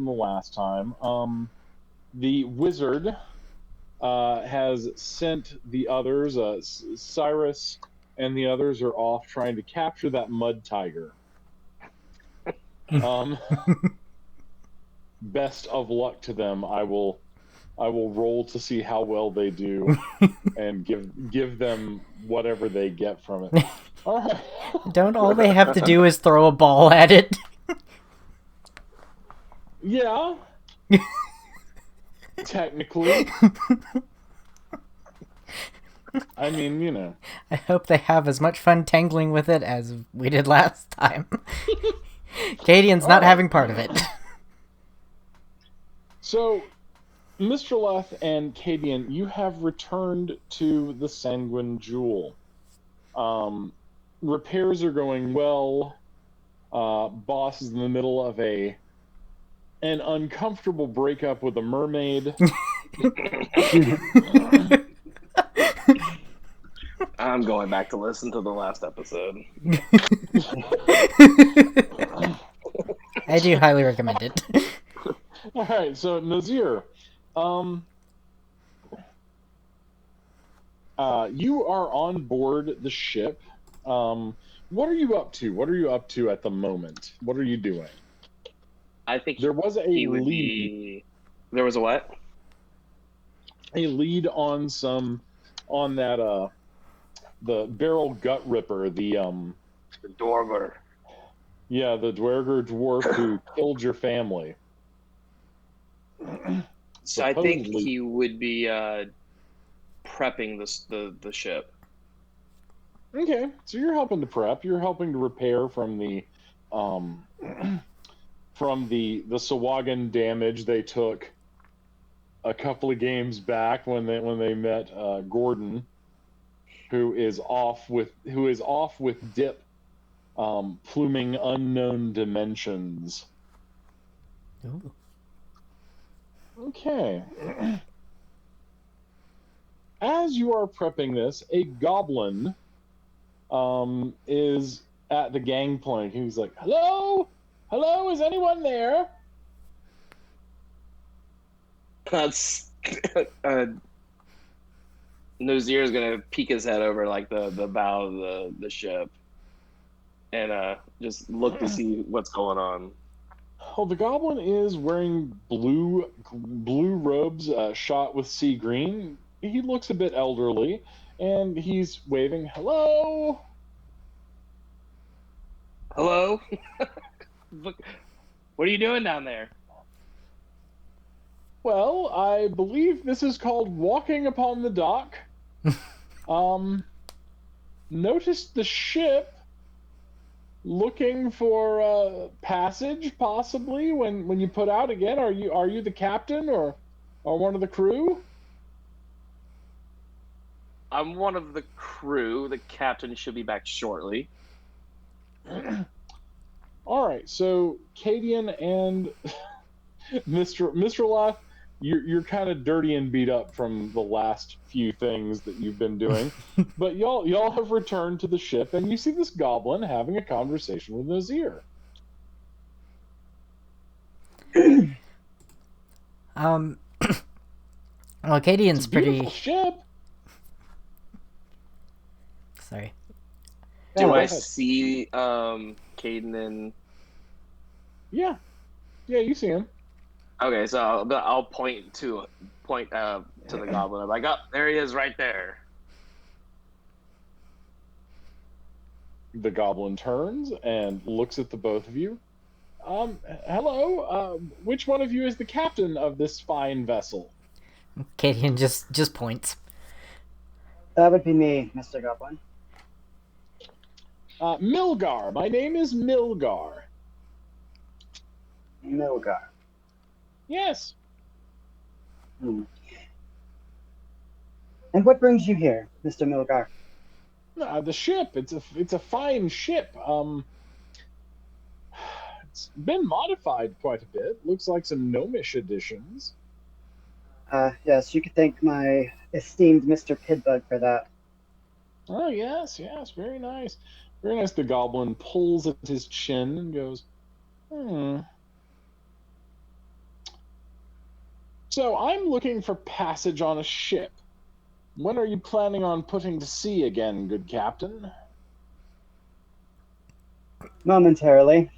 the last time. The wizard has sent the others. Cyrus and the others are off trying to capture that mud tiger. Um, best of luck to them. I will roll to see how well they do, and give them whatever they get from it. All right. Don't all they have to do is throw a ball at it? Yeah, technically. I mean, I hope they have as much fun tangling with it as we did last time. Cadian's All not right. having part of it. So, Mr. Leth and Cadian, you have returned to the Sanguine Jewel. Repairs are going well. Boss is in the middle of an uncomfortable breakup with a mermaid. I'm going back to listen to the last episode. I do highly recommend it. All right, so Nazir, um, you are on board the ship. What are you up to? What are you up to at the moment? What are you doing? I think There was a he would lead, be. There was a what? on that the barrel gut ripper, The Dorver. yeah, the Dwerger dwarf who killed your family. So I think Supposedly. he would be prepping the ship. Okay, so you're helping to prep. You're helping to repair from the um from the Sawagan damage they took a couple of games back when they met Gordon, who is off with Dip, pluming unknown dimensions. Ooh. Okay. As you are prepping this, a goblin is at the gangplank. He's like, "Hello, hello, is anyone there?" That's Nazir is gonna peek his head over like the bow of the ship and just look to see what's going on. Oh, the goblin is wearing blue robes, shot with sea green. He looks a bit elderly, and he's waving, "Hello." Hello? Look, what are you doing down there? Well, I believe this is called walking upon the dock. Um, Noticed the ship looking for passage, possibly when you put out again. Are you the captain or one of the crew? I'm one of the crew. The captain should be back shortly. All right, so Cadian and Mr. Lath, you're kind of dirty and beat up from the last few things that you've been doing, but y'all have returned to the ship, and you see this goblin having a conversation with Nazir. Um, well, Cadian's Beautiful pretty. ship. Sorry. Do Go I ahead. see Caden and Yeah, you see him. okay, so I'll point to the goblin. I'm like, oh, there he is, right there. The goblin turns and looks at the both of you. Hello. Which one of you is the captain of this fine vessel? Cadian just points. That would be me, Mr. Goblin. Milgar. My name is Milgar. Milgar. Yes. Hmm. And what brings you here, Mr. Milgar? The ship. It's a fine ship. It's been modified quite a bit. Looks like some gnomish additions. Yes, you could thank my esteemed Mr. Pidbug for that. Oh yes, very nice, very nice. The goblin pulls at his chin and goes, "Hmm. So I'm looking for passage on a ship. When are you planning on putting to sea again, good captain? Momentarily.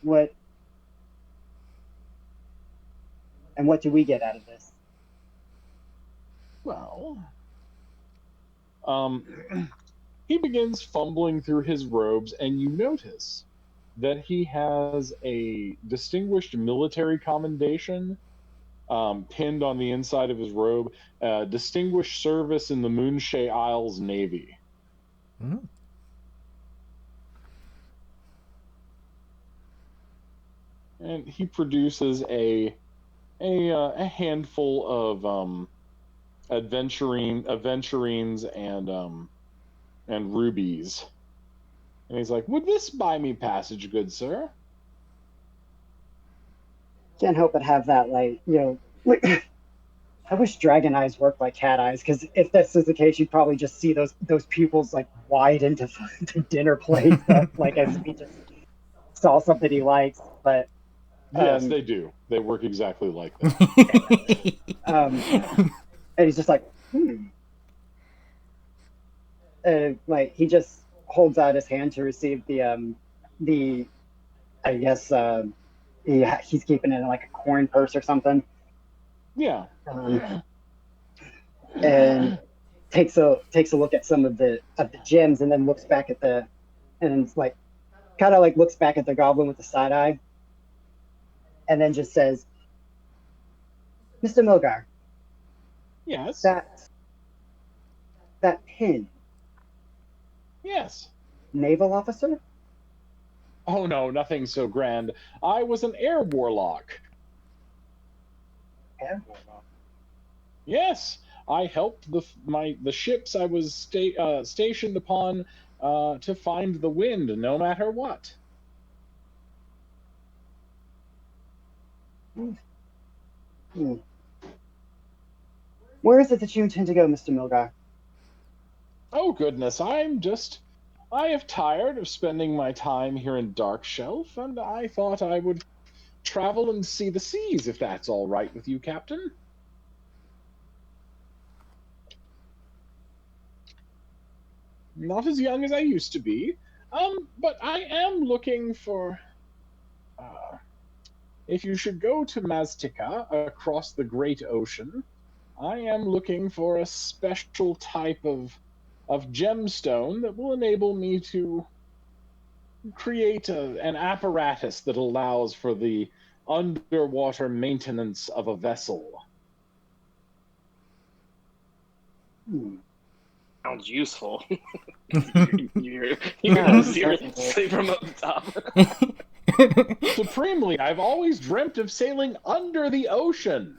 What and what do we get out of this? Well, he begins fumbling through his robes, and you notice that he has a distinguished military commendation pinned on the inside of his robe, distinguished service in the Moonshay Isles Navy. Mm. And he produces a handful of aventurines and rubies. And he's like, "Would this buy me passage, good sir?" Can't help but have that, I wish dragon eyes worked like cat eyes, because if this is the case, you'd probably just see those pupils like wide into the dinner plate, that like as if he just saw something he likes. But Yes, um, they do. They work exactly like that. um, and he's just like, hmm. And like he just holds out his hand to receive the I guess he's keeping it in like a coin purse or something. Yeah. Um, and takes a look at some of the gems, and then looks back at the and it's like kind of like looks back at the goblin with the side eye, and then just says, "Mr. Milgar, Yes. that pin, Yes. naval officer?" Oh no, nothing so grand. I was an air warlock. Yeah. Yes, I helped the ships I was stationed upon to find the wind, no matter what. Hmm. Where is it that you intend to go, Mr. Milgar? Oh goodness, I have tired of spending my time here in Dark Shelf, and I thought I would travel and see the seas, if that's all right with you, Captain. Not as young as I used to be, but I am looking for. Uh, if you should go to Maztica across the great ocean, I am looking for a special type of gemstone that will enable me to create an apparatus that allows for the underwater maintenance of a vessel. Hmm. Sounds useful. You're Yeah, seriously from up top. Supremely, I've always dreamt of sailing under the ocean.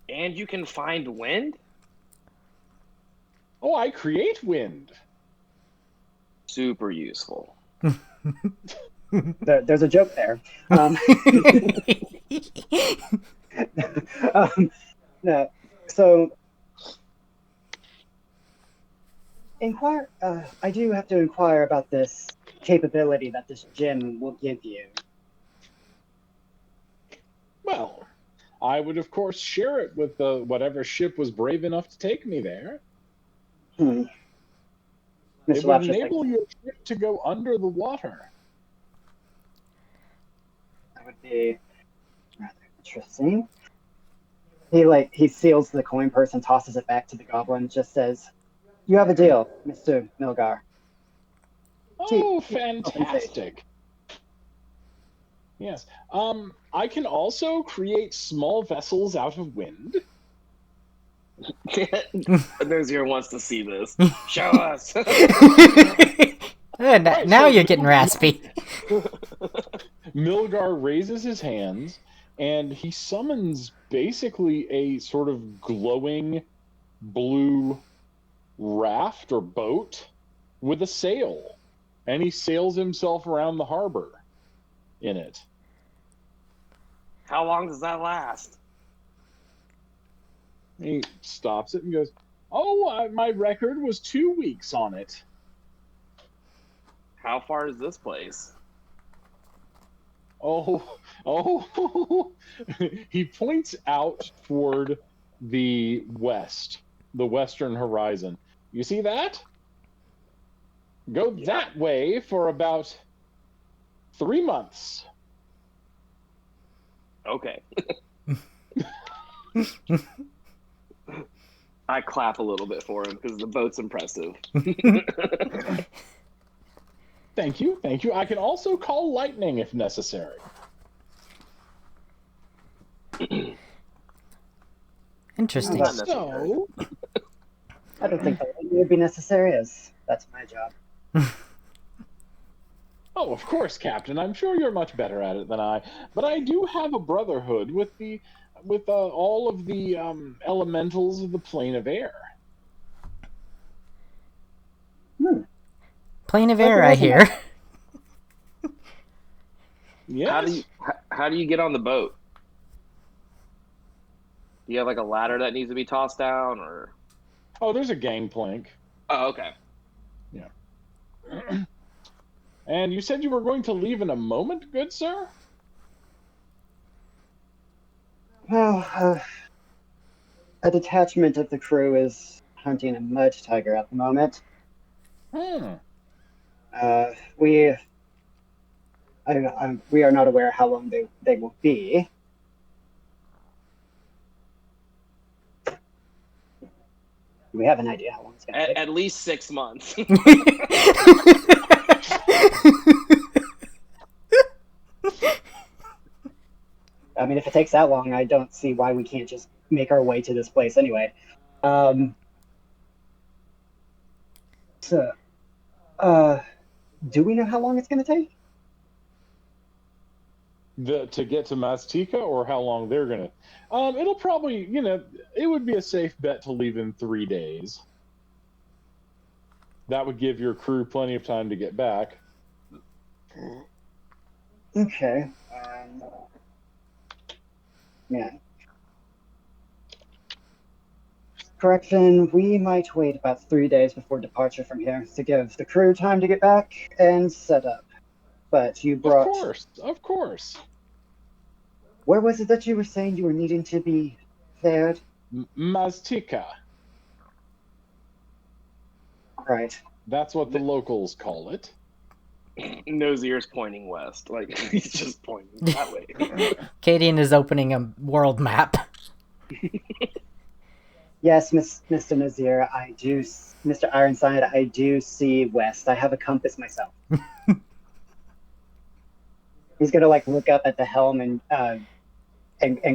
And you can find wind? Oh, I create wind. Super useful. There's a joke there. Um, no, so inquire. I do have to inquire about this capability that this gem will give you. Well, I would, of course, share it with whatever ship was brave enough to take me there. Hmm. It Mr. would Lap's just like, enable your ship to go under the water. that would be rather interesting. He seals the coin purse and tosses it back to the goblin. Just says, "You have a deal, Mr. Milgar. Oh, Keep compensation." fantastic. Yes. I can also create small vessels out of wind. Nosier wants to see this. Show us. Now you're getting raspy. Milgar raises his hands and he summons basically a sort of glowing blue raft or boat with a sail. And he sails himself around the harbor in it. How long does that last? He stops it and goes, "Oh, my record was 2 weeks on it." How far is this place? Oh, he points out toward the west, the western horizon. You see that? Go that way for about 3 months. Okay. I clap a little bit for him because the boat's impressive. Thank you. I can also call lightning if necessary. Interesting. Not necessary. So, I don't think that would be necessary, as that's my job. oh, of course, Captain. I'm sure you're much better at it than I. But I do have a brotherhood with all of the elementals of the plane of air. Plane of air, I hear. Yes. How do you get on the boat? Do you have like a ladder that needs to be tossed down, or? Oh, there's a gangplank. Oh, okay. And you said you were going to leave in a moment, good sir? Well, a detachment of the crew is hunting a mud tiger at the moment. We are not aware how long they will be. We have an idea how long it's going to take. At least 6 months. I mean, if it takes that long, I don't see why we can't just make our way to this place anyway. Do we know how long it's going to take? To get to Maztica, or how long they're gonna? It'll probably, it would be a safe bet to leave in 3 days. That would give your crew plenty of time to get back. Okay. Yeah. Correction, we might wait about 3 days before departure from here to give the crew time to get back and set up. But you brought... Of course. Where was it that you were saying you were needing to be cleared? Maztica. Right. That's what the locals call it. Nose pointing west. Like, he's just pointing that way. Cadian is opening a world map. Yes, Mr. Nazir, I do... Mr. Ironside, I do see west. I have a compass myself. He's gonna look up at the helm and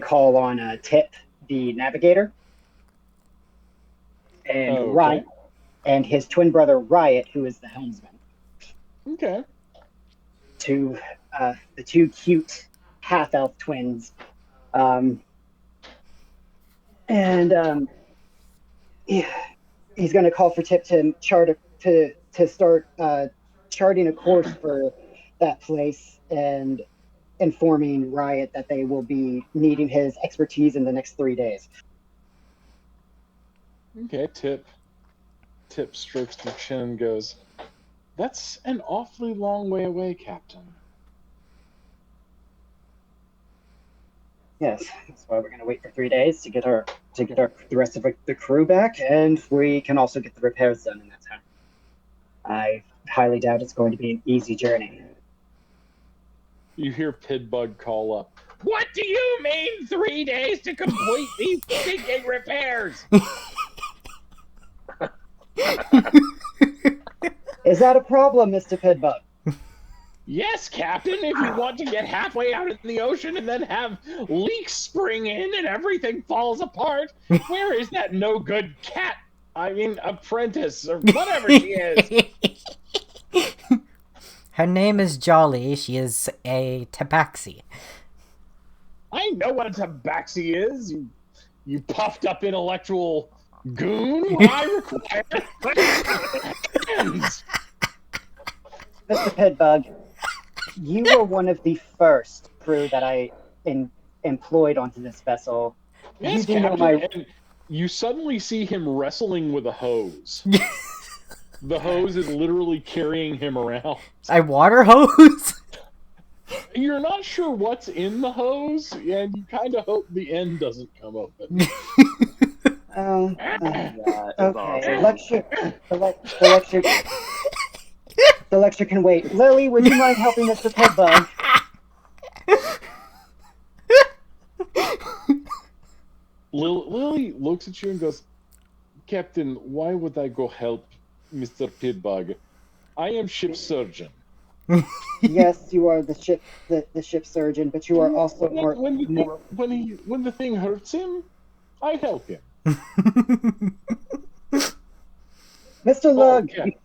call on Tip, the navigator, and Okay. Riot, and his twin brother Riot, who is the helmsman. Okay. The two cute half-elf twins, he's gonna call for Tip to start charting a course for that place and informing Riot that they will be needing his expertise in the next 3 days. Okay, Tip strokes the chin and goes, "That's an awfully long way away, Captain." Yes, that's why we're going to wait for 3 days to get the rest of the crew back, and we can also get the repairs done in that time. I highly doubt it's going to be an easy journey. You hear Pidbug call up, "What do you mean 3 days to complete these stinking repairs?" Is that a problem, Mr. Pidbug? Yes, Captain, if you want to get halfway out in the ocean and then have leaks spring in and everything falls apart, where is that no-good apprentice, or whatever she is? Her name is Jolly. She is a tabaxi. I know what a tabaxi is, you puffed up intellectual goon. I require friends. Mr. Pidbug, you were one of the first crew that I employed onto this vessel. Yes, you do know Captain, and you suddenly see him wrestling with a hose. The hose is literally carrying him around. I water hose? You're not sure what's in the hose, and you kind of hope the end doesn't come open. That is Okay, awesome. the lecture can wait. Lily, would you mind helping Mr. Pitbug? Lily looks at you and goes, Captain, why would I go help Mr. Pitbug? I am ship surgeon. Yes, you are the ship surgeon, but you are also more. When the thing hurts him, I help him. Mr. Lug, Okay.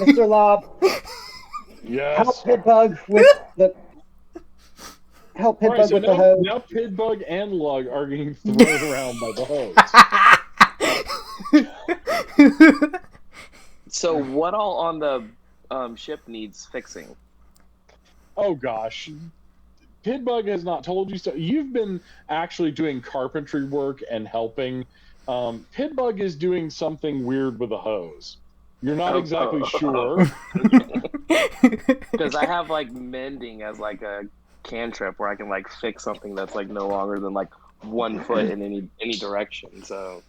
Mr. Lob, Yes. help Pitbug with the. Help All Pitbug right, so with the hose. now Pitbug and Lug are getting thrown around by the hose. So what all on the ship needs fixing? Oh gosh. Pitbug has not told you so. You've been actually doing carpentry work and helping. Pitbug is doing something weird with a hose. You're not exactly sure. Because I have like mending as like a cantrip where I can like fix something that's like no longer than like 1 foot in any direction. So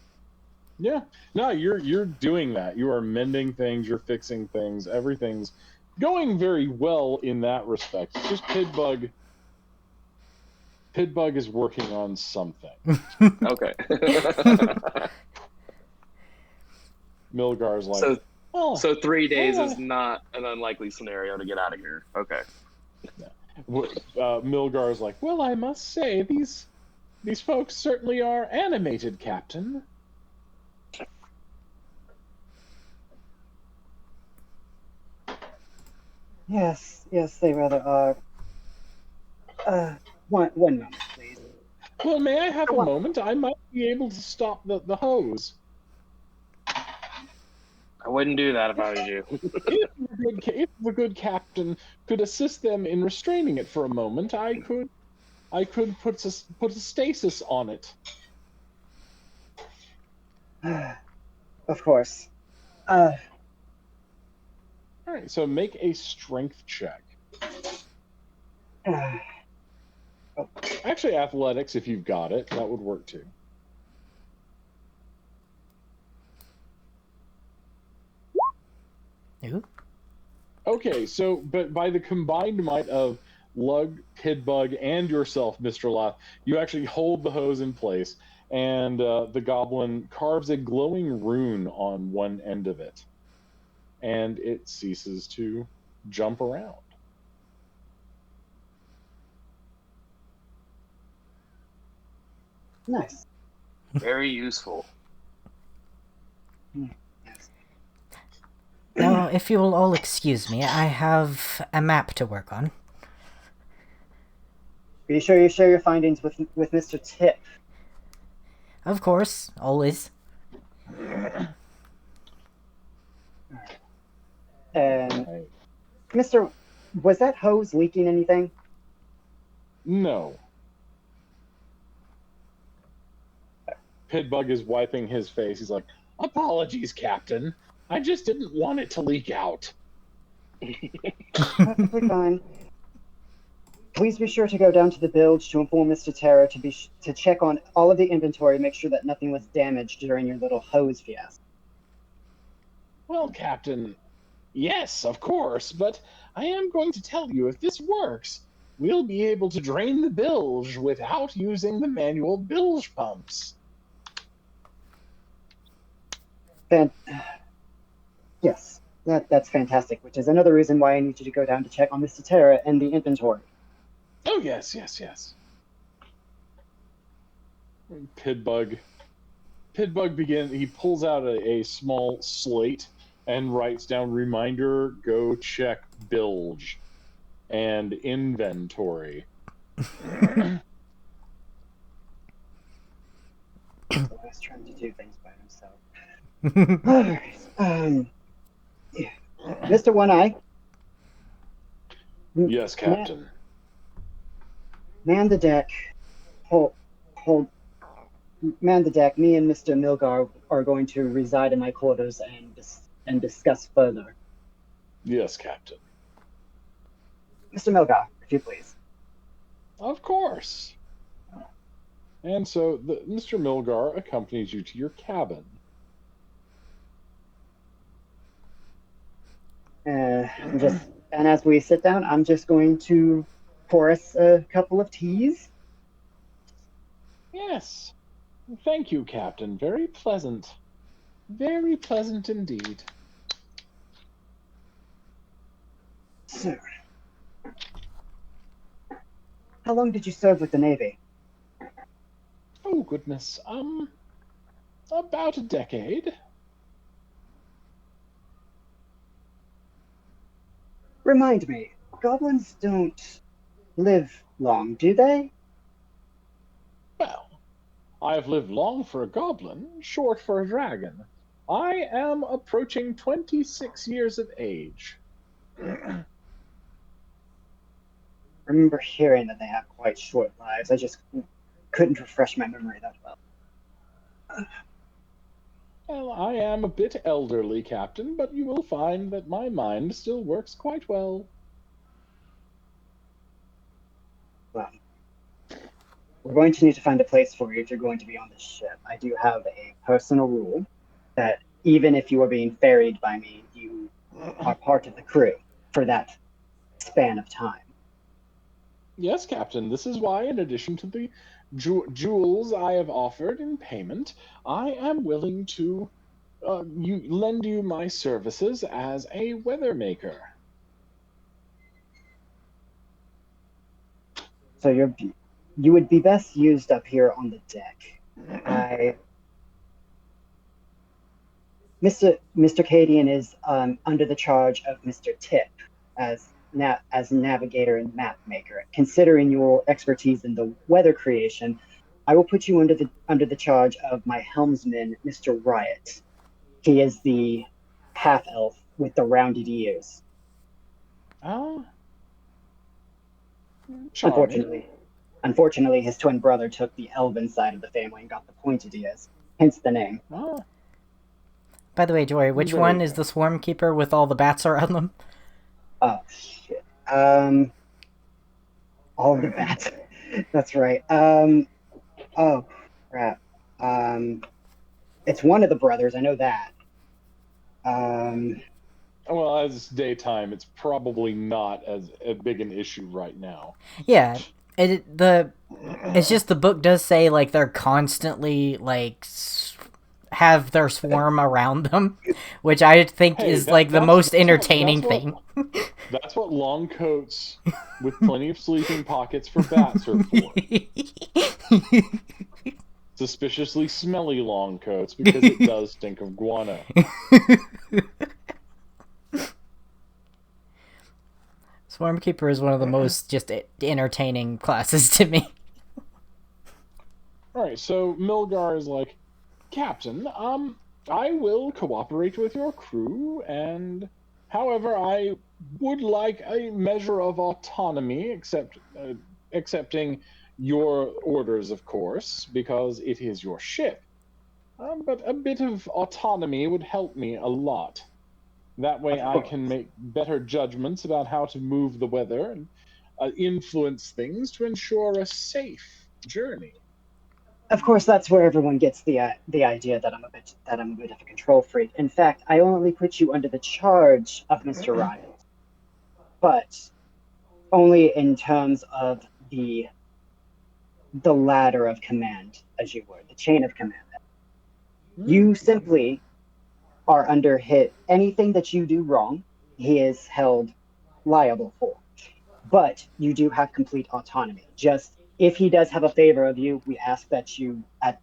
Yeah, no, you're doing that. You are mending things. You're fixing things. Everything's going very well in that respect. It's just Pitbug. Pitbug is working on something. okay. Milgar's like, so 3 days is not an unlikely scenario to get out of here. Okay. Milgar's like, well, I must say these folks certainly are animated, Captain. Yes, they rather are. One moment, please. Well, may I have a moment? I might be able to stop the hose. I wouldn't do that if I was you. If the good captain could assist them in restraining it for a moment, I could put a stasis on it. Of course. All right, so make a strength check. Actually, athletics, if you've got it, that would work too. Ooh. Okay, so but by the combined might of Lug, Pitbug, and yourself, Mr. Loth, you actually hold the hose in place, and the goblin carves a glowing rune on one end of it, and it ceases to jump around. Nice. Very useful. Now, if you will all excuse me, I have a map to work on. Are you sure you share your findings with Mr. Tip? Of course, always. And Mr. Was that hose leaking anything? No. Pitbug is wiping his face. He's like, apologies, Captain. I just didn't want it to leak out. Perfectly fine. Please be sure to go down to the bilge to inform Mr. Terra to check on all of the inventory, make sure that nothing was damaged during your little hose fiasco. Well, Captain, yes, of course, but I am going to tell you, if this works, we'll be able to drain the bilge without using the manual bilge pumps. Yes, that's fantastic, which is another reason why I need you to go down to check on Mr. Terra and the inventory. Oh, yes. Pitbug he pulls out a small slate and writes down, reminder, go check bilge and inventory. I was trying to do things by himself. Alright, yeah. Mr. One Eye? Yes, Captain. Man the deck. Man the deck. Me and Mr. Milgar are going to reside in my quarters and discuss further. Yes, Captain. Mr. Milgar, if you please. Of course. And so Mr. Milgar accompanies you to your cabin. And as we sit down, I'm just going to pour us a couple of teas. Yes. Thank you, Captain. Very pleasant. Very pleasant indeed. So, how long did you serve with the Navy? Oh, goodness. About a decade. Remind me, goblins don't live long, do they? Well, I have lived long for a goblin, short for a dragon. I am approaching 26 years of age. I remember hearing that they have quite short lives. I just couldn't refresh my memory that well. Well, I am a bit elderly, Captain, but you will find that my mind still works quite well. Well, we're going to need to find a place for you if you're going to be on this ship. I do have a personal rule that even if you are being ferried by me, you are part of the crew for that span of time. Yes, Captain, this is why, in addition to the jewels I have offered in payment, I am willing to lend you my services as a weather maker. So you would be best used up here on the deck. Mr. Cadian is under the charge of Mr. Tip as navigator and map maker. Considering your expertise in the weather creation, I will put you under the charge of my helmsman, Mr. Riot. He is the half elf with the rounded ears. Oh, charming. Unfortunately, his twin brother took the elven side of the family and got the pointed ears, hence the name. Oh, By the way, Joy, which There one you is go. the Swarm Keeper with all the bats around them? Oh shit. All of the bats. That's right. Oh crap. It's one of the brothers. I know that. Um, Well, as it's daytime, it's probably not as big an issue right now. Yeah, it's just the book does say like they're constantly like have their swarm around them, which I think Hey, is like the most entertaining that's thing. that's what long coats with plenty of sleeping pockets for bats are for. Suspiciously smelly long coats because it does stink of guano. Swarm Keeper is one of the most just entertaining classes to me. All right, so Milgar is like, Captain, I will cooperate with your crew, and however, I would like a measure of autonomy, accepting your orders, of course, because it is your ship. But a bit of autonomy would help me a lot. That way, of I course. can make better judgments about how to move the weather and influence things to ensure a safe journey. Of course, that's where everyone gets the idea that I'm a bit of a control freak. In fact, I only put you under the charge of Mr. Riot, but only in terms of the ladder of command, as you would, the chain of command. You simply are under hit. Anything that you do wrong, he is held liable for. But you do have complete autonomy. Just if he does have a favor of you, we ask that you at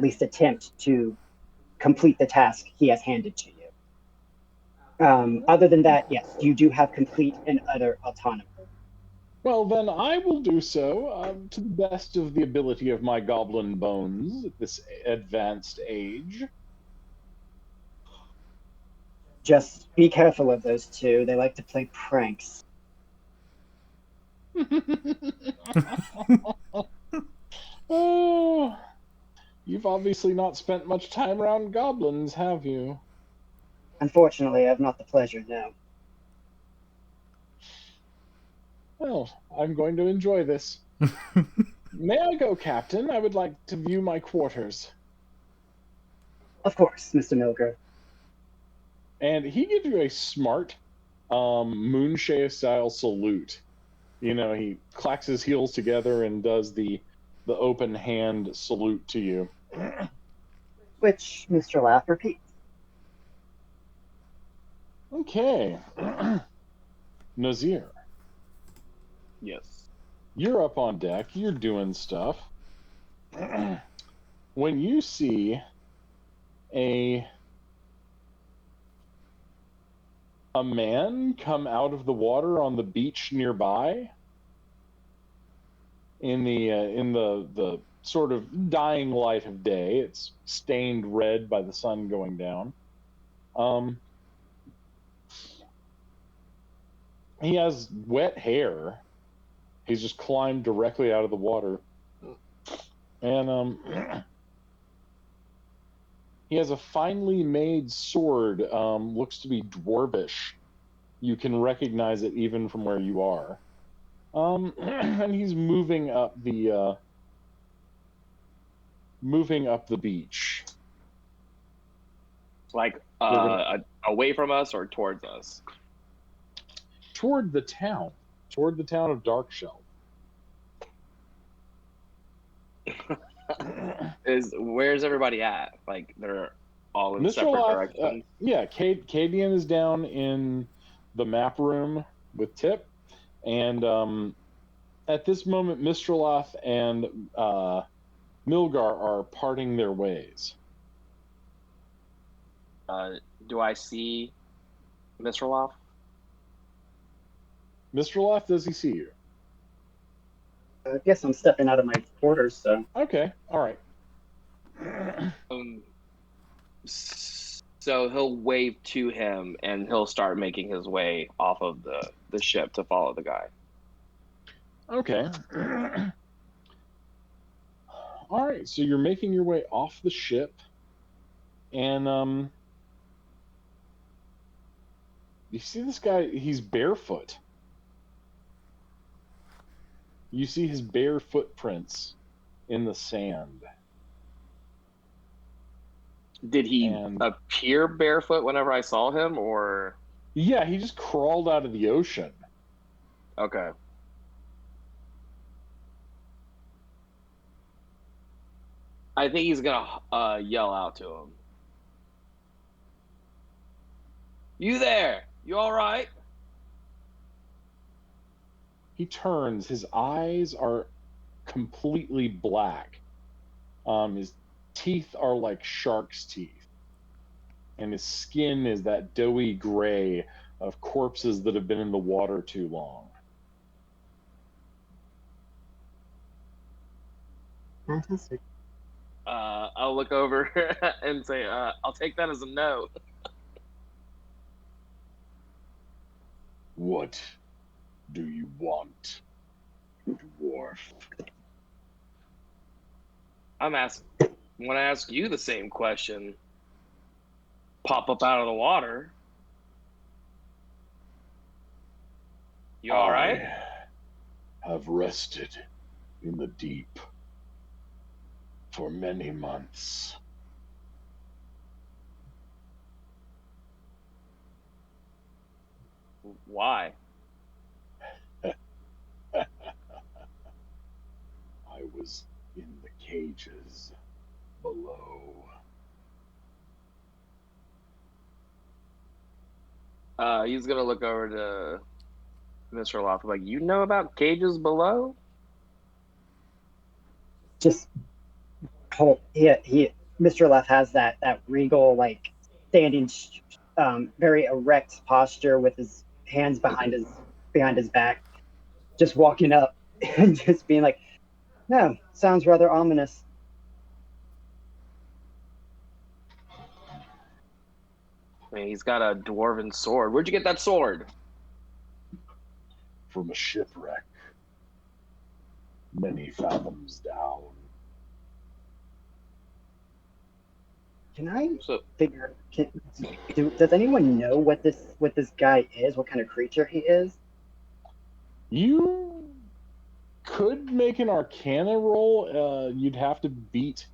least attempt to complete the task he has handed to you. Other than that, yes, you do have complete and utter autonomy. Well, then I will do so to the best of the ability of my goblin bones at this advanced age. Just be careful of those two. They like to play pranks. Oh, you've obviously not spent much time around goblins, have you? Unfortunately, I have not the pleasure, no. Well, I'm going to enjoy this. May I go, Captain? I would like to view my quarters. Of course, Mr. Milgrove. And he gives you a smart Moonshea style salute. You know, he clacks his heels together and does the open hand salute to you. Which Mr. Laugh repeats. Okay. Nazir, Yes. you're up on deck. You're doing stuff. When you see a man come out of the water on the beach nearby, in the sort of dying light of day, it's stained red by the sun going down. He has wet hair. He's just climbed directly out of the water, and he has a finely made sword. Looks to be dwarvish. You can recognize it even from where you are. And he's moving up the beach. Like away from us or towards us? Toward the town of Darkshell. Where's everybody at? Like they're all in Mr. separate Loth, directions. yeah, Cadian is down in the map room with Tip, and at this moment, Mr. Loth and Milgar are parting their ways. Do I see Mr. Loft? Mr. Loth, does he see you? I guess I'm stepping out of my quarters, so. Okay, all right. So he'll wave to him, and he'll start making his way off of the ship to follow the guy. Okay. All right, so you're making your way off the ship, and you see this guy, he's barefoot. You see his bare footprints in the sand. Did he appear barefoot whenever I saw him, or? Yeah, he just crawled out of the ocean. Okay. I think he's gonna yell out to him. You there? You all right? He turns. His eyes are completely black. His teeth are like shark's teeth. And his skin is that doughy gray of corpses that have been in the water too long. Fantastic. I'll look over and say, I'll take that as a no. What do you want, dwarf? When I ask you the same question, pop up out of the water. You all right? I have rested in the deep for many months. Why? I was in the cages below. He's gonna look over to Mr. Loft, like, you know about cages below? Just Mr. Left has that regal, like, standing very erect posture with his hands behind his back, just walking up and just being like, no, sounds rather ominous. I mean, he's got a dwarven sword. Where'd you get that sword? From a shipwreck many fathoms down. Can I figure? Does anyone know what this guy is? What kind of creature he is? You could make an Arcana roll. You'd have to beat.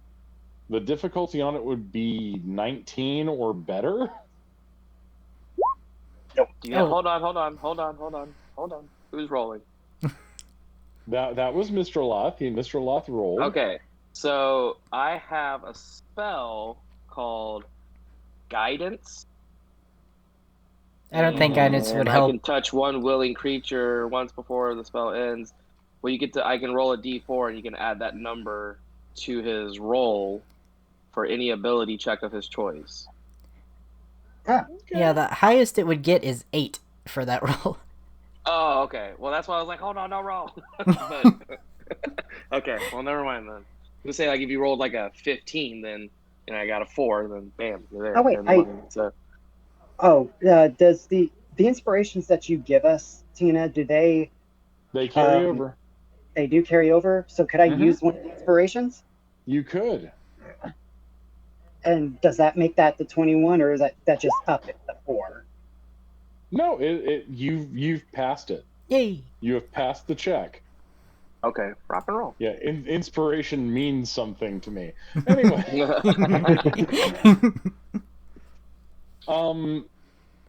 The difficulty on it would be 19 or better. Yeah, Oh. hold on. Who's rolling? That was Mr. Loth. Mr. Loth rolled. Okay, so I have a spell called Guidance. I don't think guidance would And help. I can touch one willing creature once before the spell ends. Well, I can roll a d4 and you can add that number to his roll for any ability check of his choice. Ah, Yeah, the highest it would get is 8 for that roll. Oh, okay. Well, that's why I was like, hold on, no roll. But, okay, well, never mind then. Let's say like if you rolled like a 15, then I got a 4, then bam, you're there. Oh, wait, You're in the money. So does the inspirations that you give us, Tina, do They carry Um, over. they do carry over? So could I use one of the inspirations? You could. And does that make that the 21, or is that just up at the 4? No, you've passed it. Yay! You have passed the check. okay, rock and roll. Yeah, inspiration means something to me. Anyway,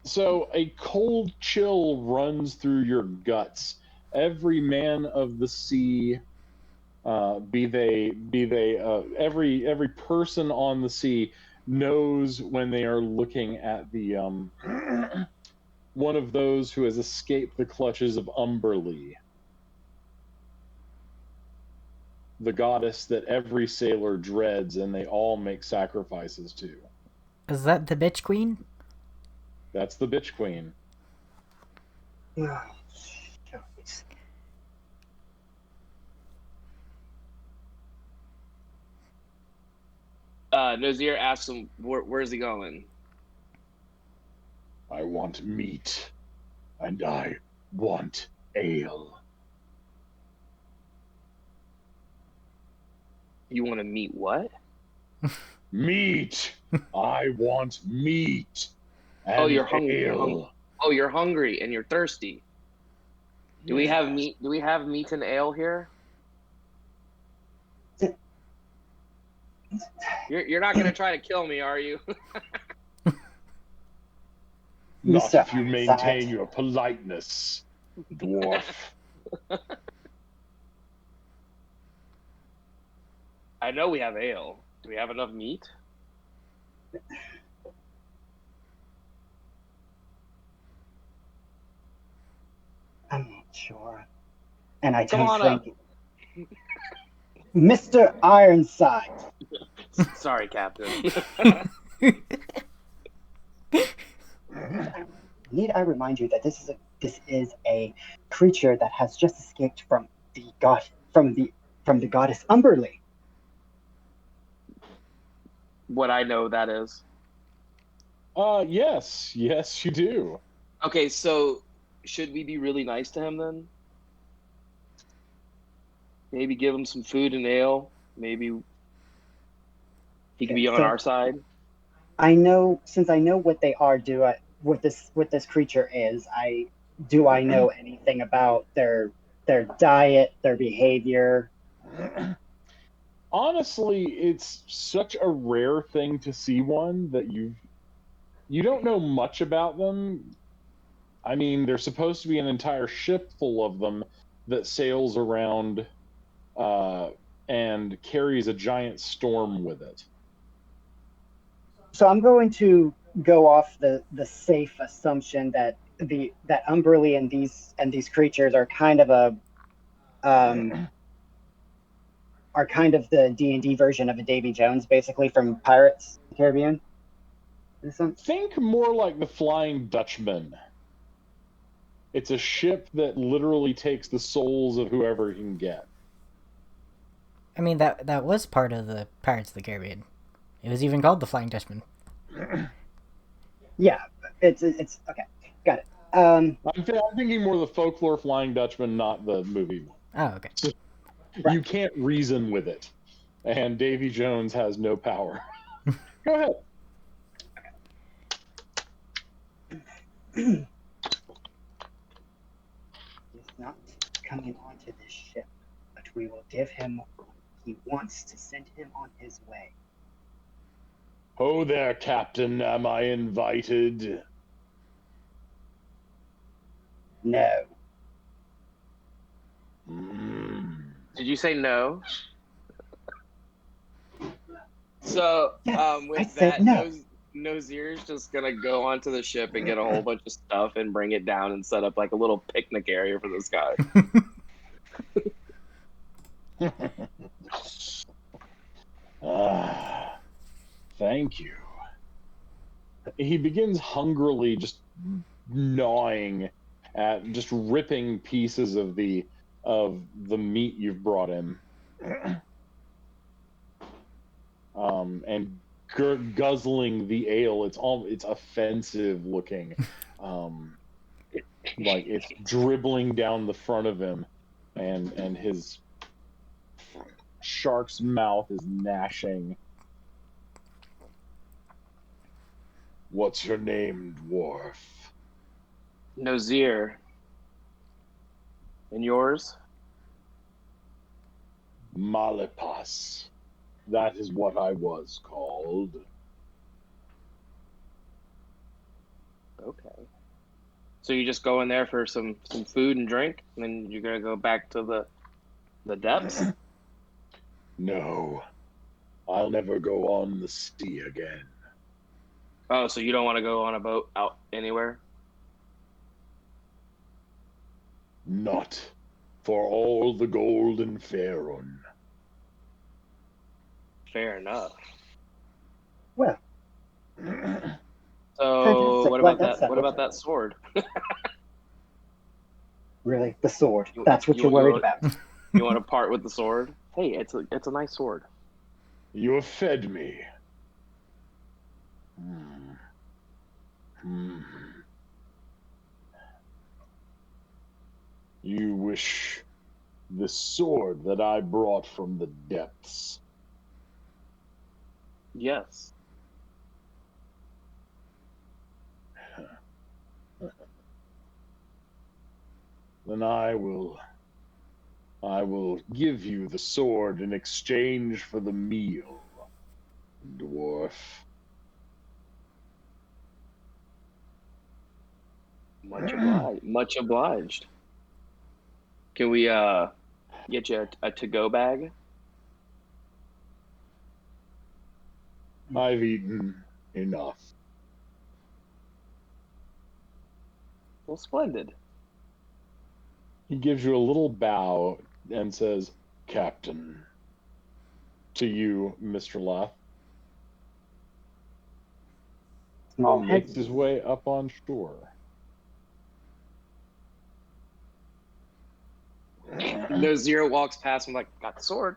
so a cold chill runs through your guts. Every man of the sea, every person on the sea knows when they are looking at the one of those who has escaped the clutches of Umberlee, the goddess that every sailor dreads and they all make sacrifices to. Is that the bitch queen? That's the bitch queen. Nazir asks him, where's he going? I want meat, and I want ale. You want to meet what? Meat! I want meat! And Oh, you're hungry. ale. Oh, you're hungry and you're thirsty. Do we have meat? Do we have meat and ale here? You're not gonna try to kill me, are you? Not if you maintain your politeness, dwarf. I know we have ale. Do we have enough meat? I'm not sure. And I Come don't on think Mr. Ironside. Sorry, Captain. Need I remind you that this is a creature that has just escaped from the goddess Umberlee. What I know that is. Yes, you do. Okay, so should we be really nice to him then? Maybe give him some food and ale. Maybe he can be on our side. I know, since I know what they are. What this creature is? I know anything about their diet, their behavior? Honestly, it's such a rare thing to see one that you don't know much about them. I mean, there's supposed to be an entire ship full of them that sails around and carries a giant storm with it. So I'm going to go off the safe assumption that that Umberlee and these creatures are kind of the D&D version of a Davy Jones, basically, from Pirates of the Caribbean. Think more like the Flying Dutchman. It's a ship that literally takes the souls of whoever it can get. I mean, that was part of the Pirates of the Caribbean. It was even called the Flying Dutchman. Yeah, it's okay. Got it. I'm thinking more of the folklore Flying Dutchman, not the movie one. Oh, okay. So, right. You can't reason with it, and Davy Jones has no power. Go ahead. It's not coming onto this ship, but we will give him what he wants to send him on his way. Oh there, Captain. Am I invited? No. Did you say no? So, Yes, I with said that, no. Nozir's just gonna go onto the ship and get a whole bunch of stuff and bring it down and set up like a little picnic area for this guy. Thank you. He begins hungrily just gnawing at, just ripping pieces of the meat you've brought him, and guzzling the ale. It's offensive looking, like it's dribbling down the front of him, and his shark's mouth is gnashing. What's your name, dwarf? Nozir. And yours? Malipas. That is what I was called. Okay. So you just go in there for some food and drink, and then you're gonna go back to the depths? No, I'll never go on the sea again. Oh, so you don't want to go on a boat out anywhere? Not for all the golden Faerun. Fair enough. Well, So fantastic. what Well, about that's that? What settled. about that sword? Really, the sword. That's what you're worried about. You want to part with the sword? Hey, it's a nice sword. You have fed me. You wish the sword that I brought from the depths. Yes. Then I will give you the sword in exchange for the meal, dwarf. Much obliged. Much obliged. Can we get you a to-go bag? I've eaten enough. Well, splendid. He gives you a little bow and says, Captain, to you, Mr. Lath. Small And head. makes his way up on shore. Nozir walks past him like, got the sword.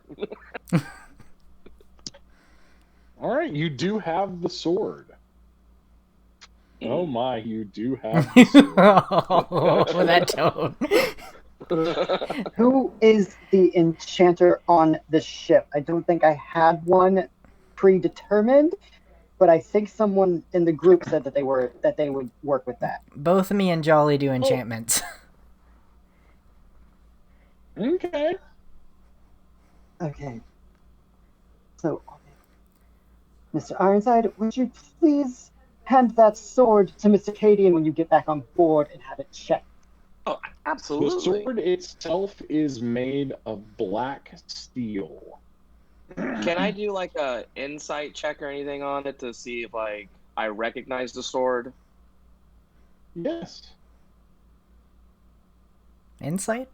All right, you do have the sword. Oh my, you do have the sword. Oh, that tone. Who is the enchanter on the ship? I don't think I had one predetermined, but I think someone in the group said that they would work with that. Both me and Jolly do enchantments. Okay. Okay. So, Mr. Ironside, would you please hand that sword to Mr. Cadian when you get back on board and have it checked? Oh, The absolutely. sword itself is made of black steel. Can I do like a insight check or anything on it to see if like I recognize the sword? Yes. Insight?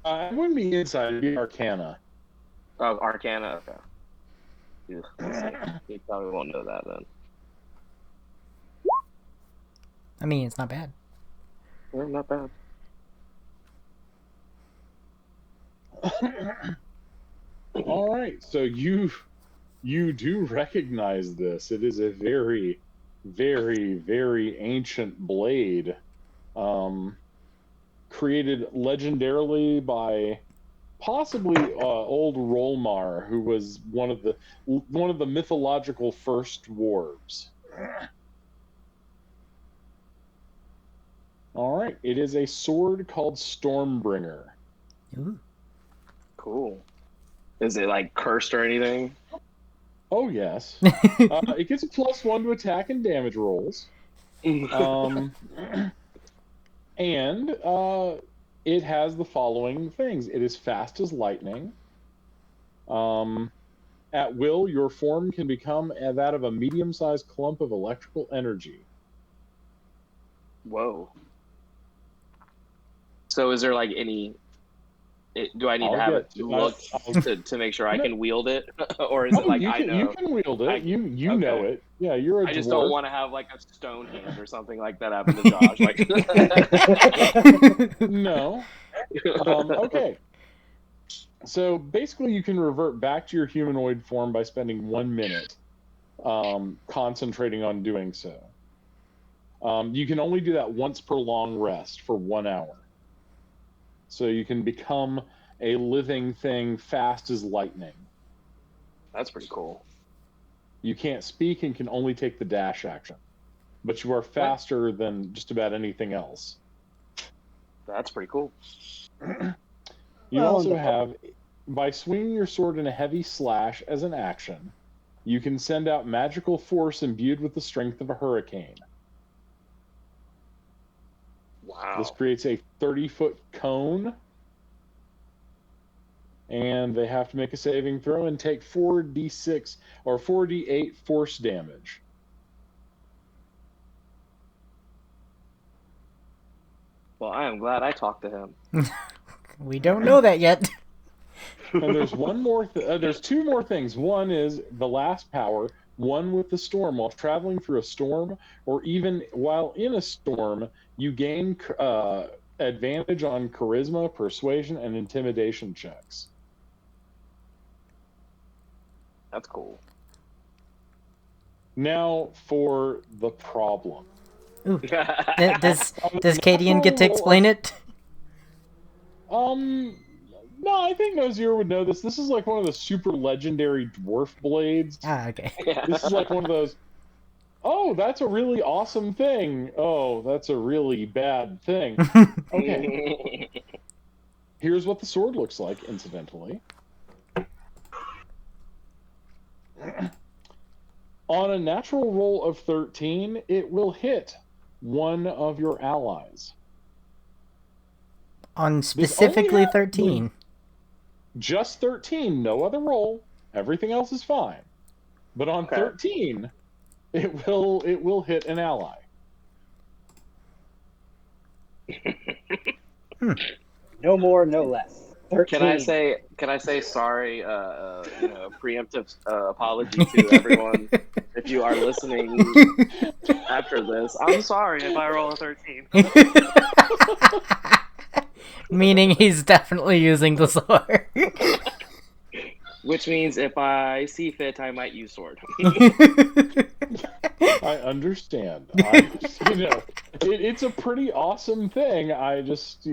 It wouldn't be inside, it'd be Arcana. Oh, Arcana. Okay. You probably won't know that then. I mean, it's not bad. Yeah, not bad. All right, so you do recognize this. It is a very, very, very ancient blade, created legendarily by possibly old Rolmar, who was one of the mythological first dwarves. All right. It is a sword called Stormbringer. Ooh. Cool. Is it like cursed or anything? Oh yes. It gets a +1 to attack and damage rolls. And it has the following things. It is fast as lightning. At will, your form can become that of a medium-sized clump of electrical energy. Whoa. So is there like any? Do I need to I'll have it get looked to make sure I No. can wield it, or is it like you I can, know? you can wield it. You know Okay. it. Yeah, you're a I dwarf. just don't want to have like a stone hand or something like that happen to Josh. Like, No. Okay. So basically, you can revert back to your humanoid form by spending 1 minute concentrating on doing so. You can only do that once per long rest for 1 hour. So you can become a living thing fast as lightning. that's pretty cool. You can't speak and can only take the dash action, but you are faster than just about anything else. That's pretty cool. You also have, by swinging your sword in a heavy slash as an action, you can send out magical force imbued with the strength of a hurricane. Wow. This creates a 30-foot cone, and they have to make a saving throw and take 4d6 or 4d8 force damage. Well, I am glad I talked to him. We don't know that yet. And there's one more. There's two more things. One is the last power. One with the storm. While traveling through a storm, or even while in a storm, you gain advantage on charisma, persuasion, and intimidation checks. That's cool. Now for the problem. Ooh. Does Cadian get to explain it? No, I think Nozier would know this. This is like one of the super legendary dwarf blades. Ah, okay. This is like one of those. Oh, that's a really awesome thing. Oh, that's a really bad thing. Okay. Here's what the sword looks like, incidentally. On a natural roll of 13, it will hit one of your allies. On specifically This only 13. Just 13, no other roll. Everything else is fine. But on 13, it will hit an ally. No more, no less. 13. Can I say sorry? Preemptive apology to everyone if you are listening after this. I'm sorry if I roll a 13. Meaning he's definitely using the sword. Which means if I see fit, I might use sword. I understand. It's a pretty awesome thing. I just,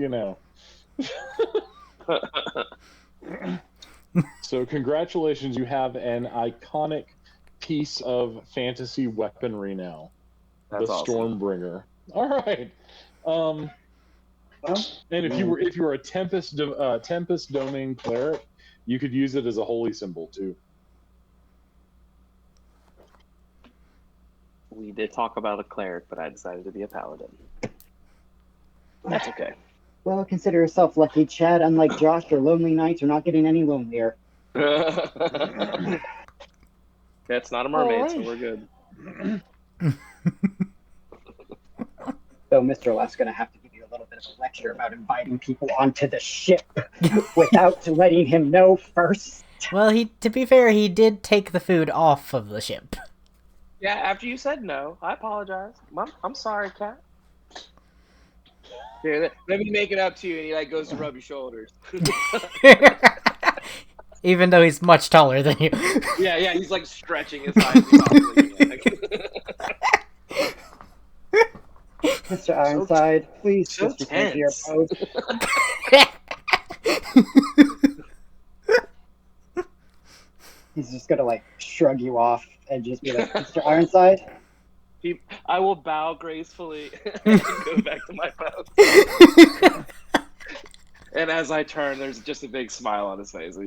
So congratulations, you have an iconic piece of fantasy weaponry now. That's the awesome. Stormbringer. All right. And if you were a Tempest Domain cleric, you could use it as a holy symbol too. We did talk about a cleric, but I decided to be a paladin. That's okay. Well, consider yourself lucky, Chad. Unlike Josh, your lonely nights are not getting any lonelier. That's not a mermaid, All right. so we're good. So Mr. Left's going to have to give you a little bit of a lecture about inviting people onto the ship without letting him know first. Well, to be fair, he did take the food off of the ship. Yeah, after you said no, I apologize. I'm sorry, Cat. Here, let me make it up to you, and he goes to rub your shoulders. Even though he's much taller than you. Yeah, he's stretching his high as he possibly can. Mr. Ironside, please so just return to your tense. post. He's just gonna shrug you off and just be like, Mr. Ironside, I will bow gracefully and go back to my post. And as I turn, there's just a big smile on his face.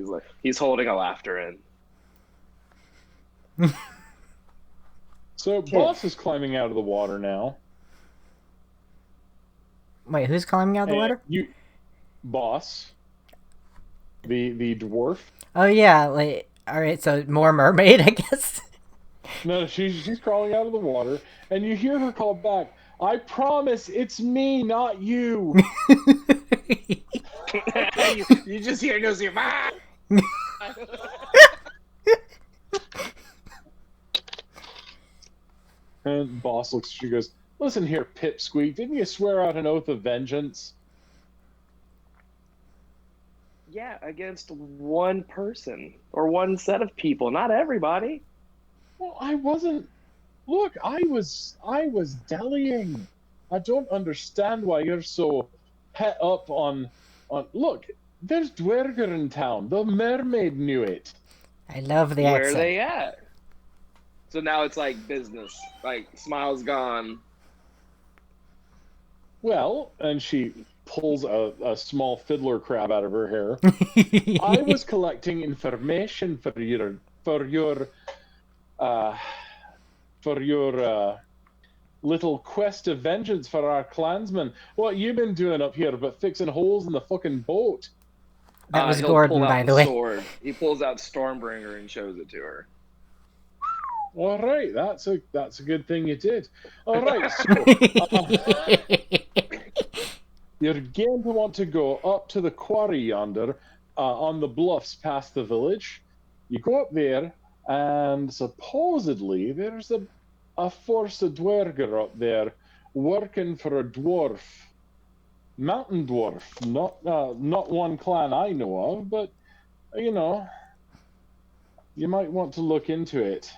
He's holding a laughter in. So Boss is climbing out of the water now. Wait, who's climbing out of the water? Boss. The dwarf. Oh yeah, like alright, so more mermaid, I guess. No, she's crawling out of the water, and you hear her call back, "I promise it's me, not you." you just hear goes here. And Boss looks, she goes, "Listen here, Pipsqueak, didn't you swear out an oath of vengeance?" Yeah, against one person or one set of people, not everybody. Well, I wasn't. Look, I was dallying. I don't understand why you're so het up on. Look, there's Dwerger in town. The mermaid knew it. I love the Where accent. are they at? So now it's like business. Like Smile's gone. Well, and she pulls a small fiddler crab out of her hair. I was collecting information for your little quest of vengeance for our clansmen. What you been doing up here but fixing holes in the fucking boat? That was He'll Gordon, pull out by the way. Sword. He pulls out Stormbringer and shows it to her. All right, that's a good thing you did. All right, so you're going to want to go up to the quarry yonder, on the bluffs past the village. You go up there, and supposedly there's a force of dwerger up there working for a dwarf, mountain dwarf. Not one clan I know of, but you might want to look into it.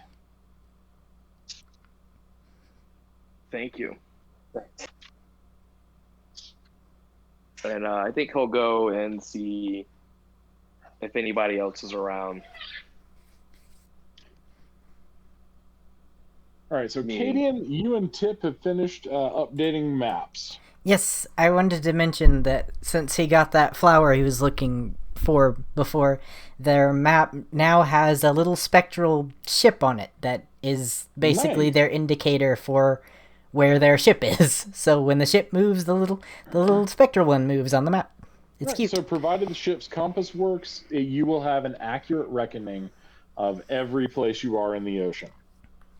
Thank you. Right. And I think he'll go and see if anybody else is around. All right, so Cadian, you and Tip have finished updating maps. Yes, I wanted to mention that since he got that flower he was looking for before, their map now has a little spectral ship on it that is basically Nice. their indicator for where their ship is. So when the ship moves, the little spectral one moves on the map. It's Right, cute. so provided the ship's compass works, you will have an accurate reckoning of every place you are in the ocean.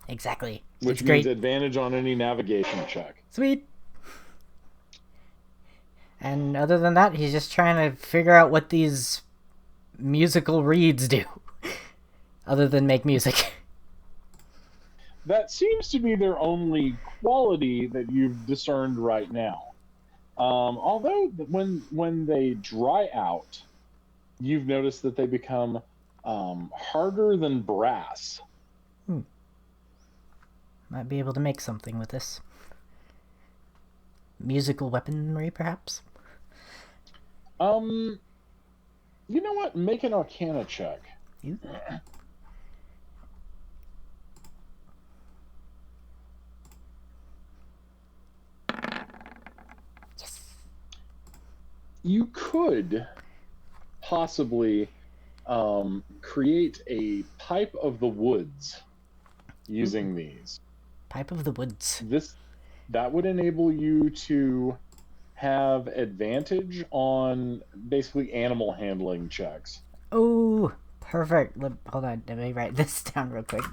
Exactly. Which It's means great. advantage on any navigation check. Sweet. And other than that, he's just trying to figure out what these musical reeds do. Other than make music. That seems to be their only quality that you've discerned right now. Although when they dry out, you've noticed that they become harder than brass. Might be able to make something with this. Musical weaponry, perhaps? You know what? Make an Arcana check. You? Yes. You could possibly create a pipe of the woods using these. Pipe of the woods. That would enable you to have advantage on basically animal handling checks. Oh, perfect. Hold on, let me write this down real quick.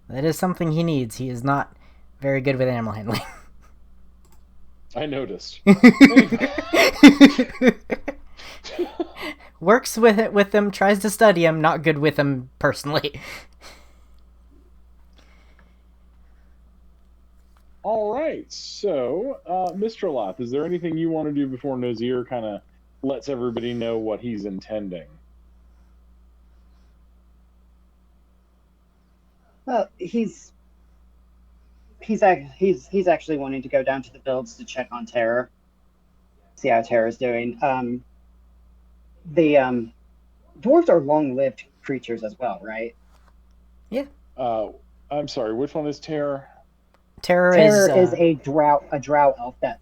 That is something he needs. He is not very good with animal handling. I noticed. Works with them, tries to study them, not good with them personally. All right, so Mr. Lath, is there anything you want to do before Nazir kind of lets everybody know what he's intending? Well, he's actually wanting to go down to the builds to check on Terror, see how Terror's doing. the dwarves are long-lived creatures as well, right? I'm sorry. Which one is Terror? Terror Terror is is a drow elf that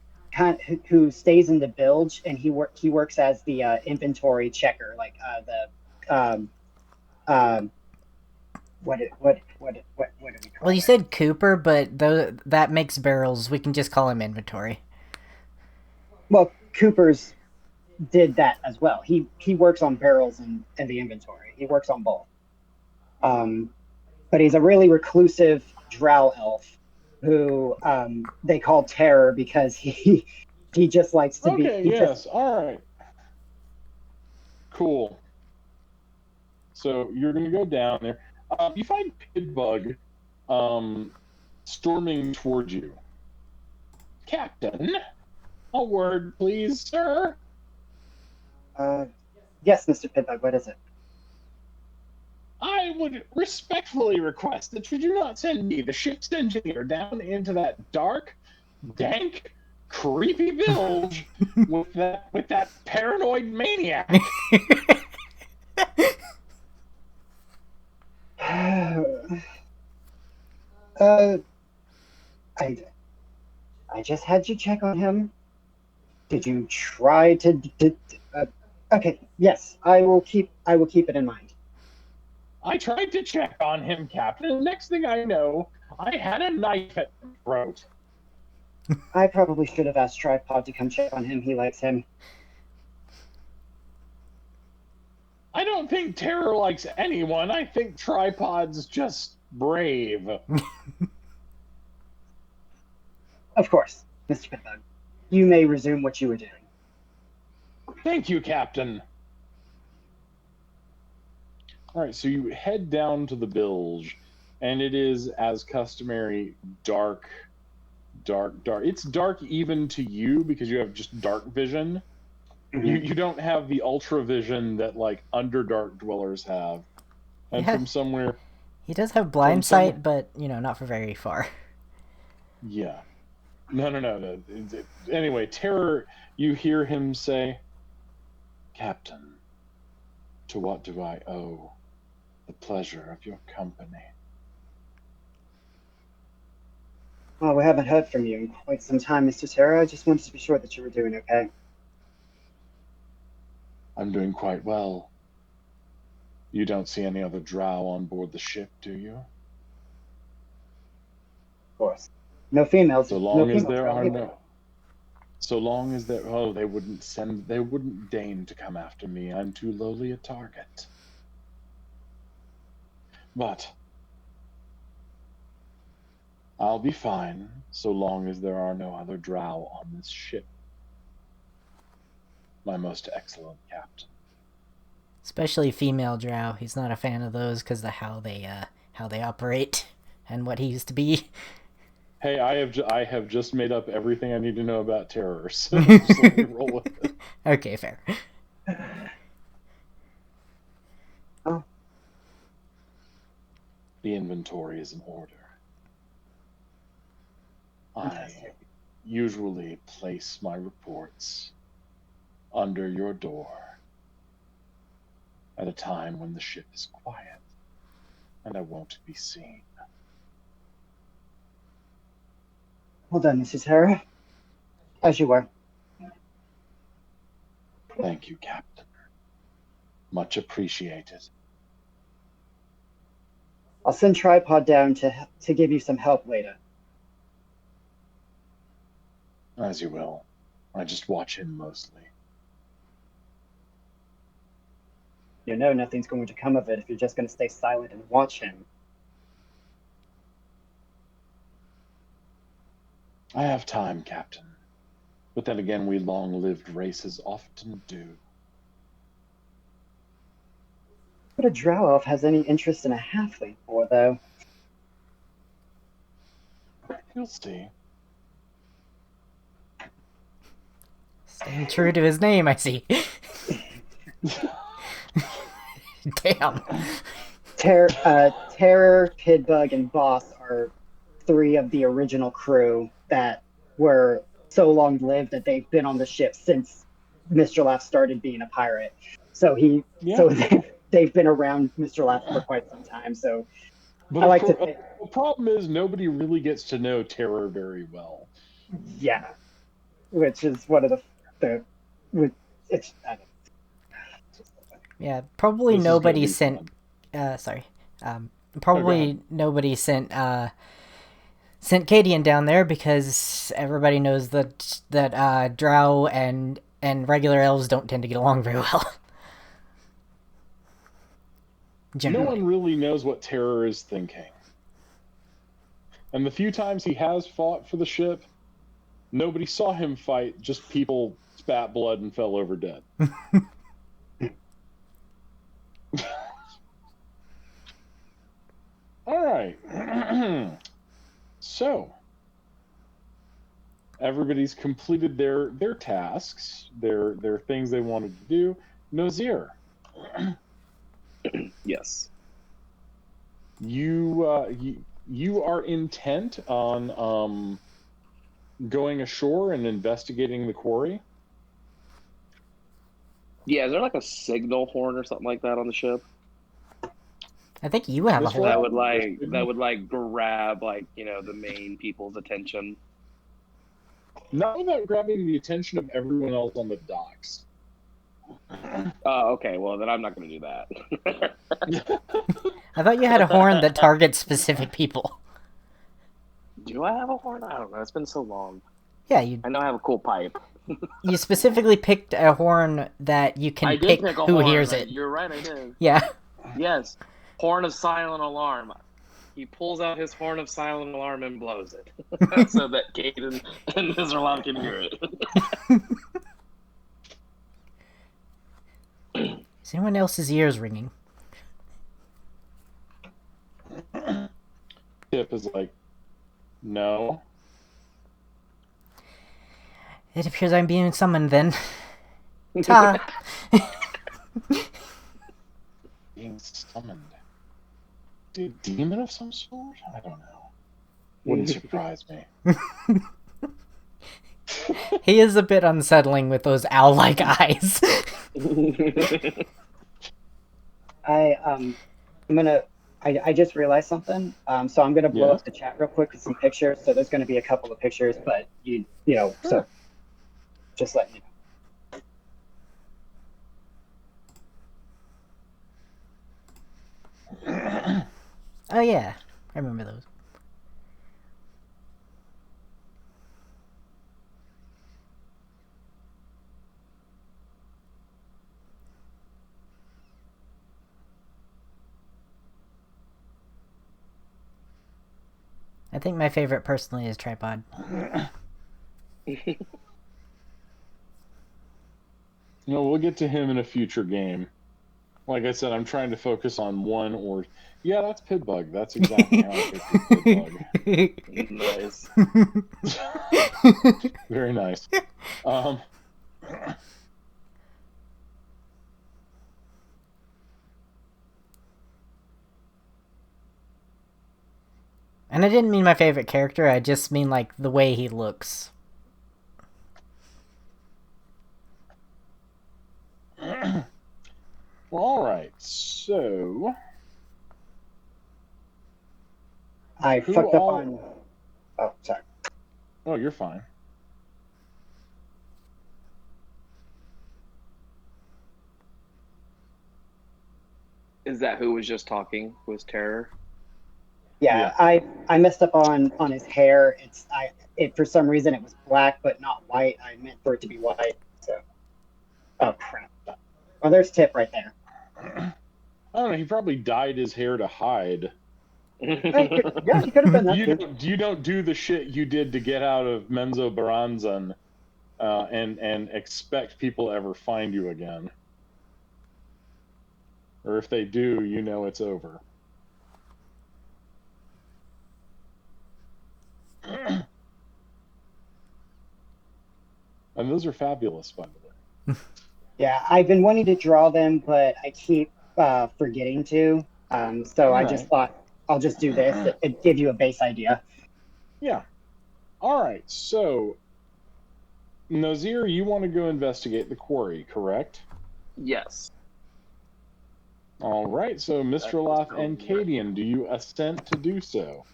who stays in the bilge, and he works as the inventory checker, like the um what do we well, call you it? said Cooper, but that makes barrels. We can just call him inventory. Well, Cooper's did that as well. He works on barrels and the inventory. He works on both. Um, but he's a really reclusive drow elf who they call Terror because he just likes to be. Okay. He just Yes. All right. Cool. So you're gonna go down there. You find Pidbug storming towards you. Captain, a word, please, sir. yes, Mr. Pitbug. What is it? I would respectfully request that you do not send me, the ship's engineer, down into that dark, dank, creepy bilge with that paranoid maniac. uh, I I just had you check on him. Did you try to okay, yes, I will keep it in mind. I tried to check on him, Captain, and next thing I know, I had a knife at my throat. I probably should have asked Tripod to come check on him. He likes him. I don't think Terror likes anyone. I think Tripod's just brave. Of course, Mr. Pitbug. You may resume what you were doing. Thank you, Captain. All right, so you head down to the bilge, and it is, as customary, dark. It's dark even to you because you have just dark vision. You don't have the ultra vision that like Underdark dwellers have. And Yeah. from somewhere, He does have blind sight, but not for very far. yeah. No. Anyway, Terror, you hear him say, Captain, to what do I owe the pleasure of your company? Well, we haven't heard from you in quite some time, Mr. Terra. I just wanted to be sure that you were doing okay. I'm doing quite well. You don't see any other drow on board the ship, do you? Of course. No females. So No long as female there drow are either. no, they wouldn't deign to come after me. I'm too lowly a target. But I'll be fine so long as there are no other drow on this ship. My most excellent captain. Especially female drow. He's not a fan of those because of how they operate and what he used to be. Hey, I have just made up everything I need to know about terror, so just let me roll with it. Okay, fair. Oh, The inventory is in order. fantastic. I usually place my reports under your door at a time when the ship is quiet and I won't be seen. Well done, Mrs. Terra. As you were. Thank you, Captain. Much appreciated. I'll send Tripod down to give you some help later. As you will. I just watch him mostly. You know nothing's going to come of it if you're just going to stay silent and watch him. I have time, Captain. But then again, we long-lived races often do. What a drow elf has any interest in a halfling for, though? You'll see. Staying true to his name, I see. Damn. Terror, Pidbug, and Boss are three of the original crew that were so long lived that they've been on the ship since Mr. Laugh started being a pirate. So Yeah. so they've been around Mr. Laugh for quite some time. So But I like to think, the problem is nobody really gets to know Terror very well. yeah, which is one of the with it's I don't know. Yeah, probably This is gonna nobody be sent. fun. Sorry. go Probably ahead. nobody sent Cadian down there because everybody knows that Drow and regular elves don't tend to get along very well. No Generally. one really knows what Terror is thinking. And the few times he has fought for the ship, nobody saw him fight, just people spat blood and fell over dead. All right. So, everybody's completed their tasks, their things they wanted to do. Nazir, Yes. you are intent on going ashore and investigating the quarry. Yeah, is there like a signal horn or something like that on the ship I think you have a Mr. whole. that Law? would grab the main people's attention? Not without grabbing the attention of everyone else on the docks. Oh, okay. Well, then I'm not going to do that. I thought you had a horn that targets specific people. Do I have a horn? I don't know. It's been so long. Yeah, you I know I have a cool pipe. you specifically picked a horn that you can I did pick pick a who horn. hears it. You're right, I did. Yeah. Yes. Horn of silent alarm. He pulls out his horn of silent alarm and blows it so that Caden and Mizralan can hear it. Is anyone else's ears ringing? Tip is like, no. It appears I'm being summoned then. Ta! Being summoned. Demon of some sort? I don't know. Wouldn't surprise me. He is a bit unsettling with those owl-like eyes. I just realized something. So I'm gonna blow up the chat real quick with some pictures. So there's gonna be a couple of pictures, but so just let me know. Oh yeah, I remember those. I think my favorite personally is Tripod. We'll get to him in a future game. Like I said, I'm trying to focus on one or... Yeah, that's Pidbug. That's exactly how I picture Pidbug. Nice. Very nice. And I didn't mean my favorite character, I just mean, like, the way he looks. Well, alright, so... I fucked up on... Oh, sorry. Oh, you're fine. Is that who was just talking? Was Terror? Yeah, I messed up on his hair. It for some reason it was black but not white. I meant for it to be white. So, oh crap. Oh, there's Tip right there. I don't know. He probably dyed his hair to hide. Yeah, he could have been that. You don't do the shit you did to get out of Menzo Baranzan, and expect people to ever find you again. Or if they do, you know it's over. And those are fabulous, by the way. Yeah, I've been wanting to draw them, but I keep forgetting to. So I just thought I'll just do this and give you a base idea. Yeah. All right. So, Nazir, you want to go investigate the quarry, correct? Yes. All right, so Mr. Loth and Cadian, do you assent to do so?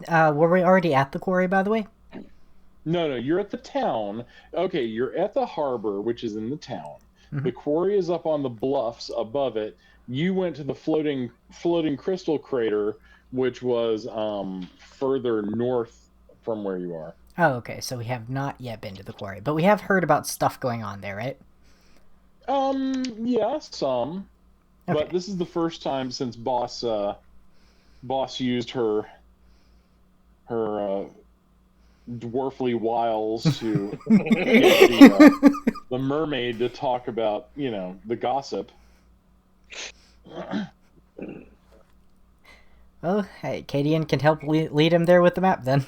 Were we already at the quarry, by the way? No, you're at the town. Okay, you're at the harbor, which is in the town. Mhm. The quarry is up on the bluffs above it. You went to the floating crystal crater, which was further north from where you are. Oh, okay, so we have not yet been to the quarry, but we have heard about stuff going on there, right? Yeah, some. Okay. But this is the first time since Boss used her dwarfly wiles to get the mermaid to talk about, the gossip. Well, hey, Cadian can help lead him there with the map, then.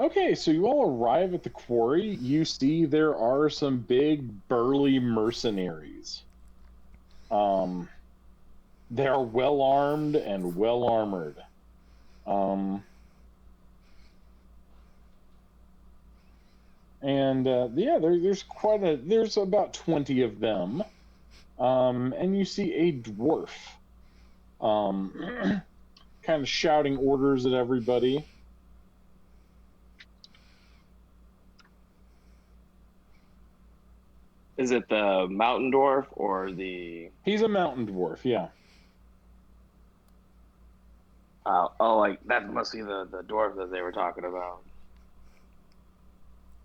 Okay, so you all arrive at the quarry. You see there are some big, burly mercenaries. They are well armed and well armored. There's about 20 of them. And you see a dwarf, kind of shouting orders at everybody. Is it the mountain dwarf or the? He's a mountain dwarf, yeah. Like that must be the dwarf that they were talking about.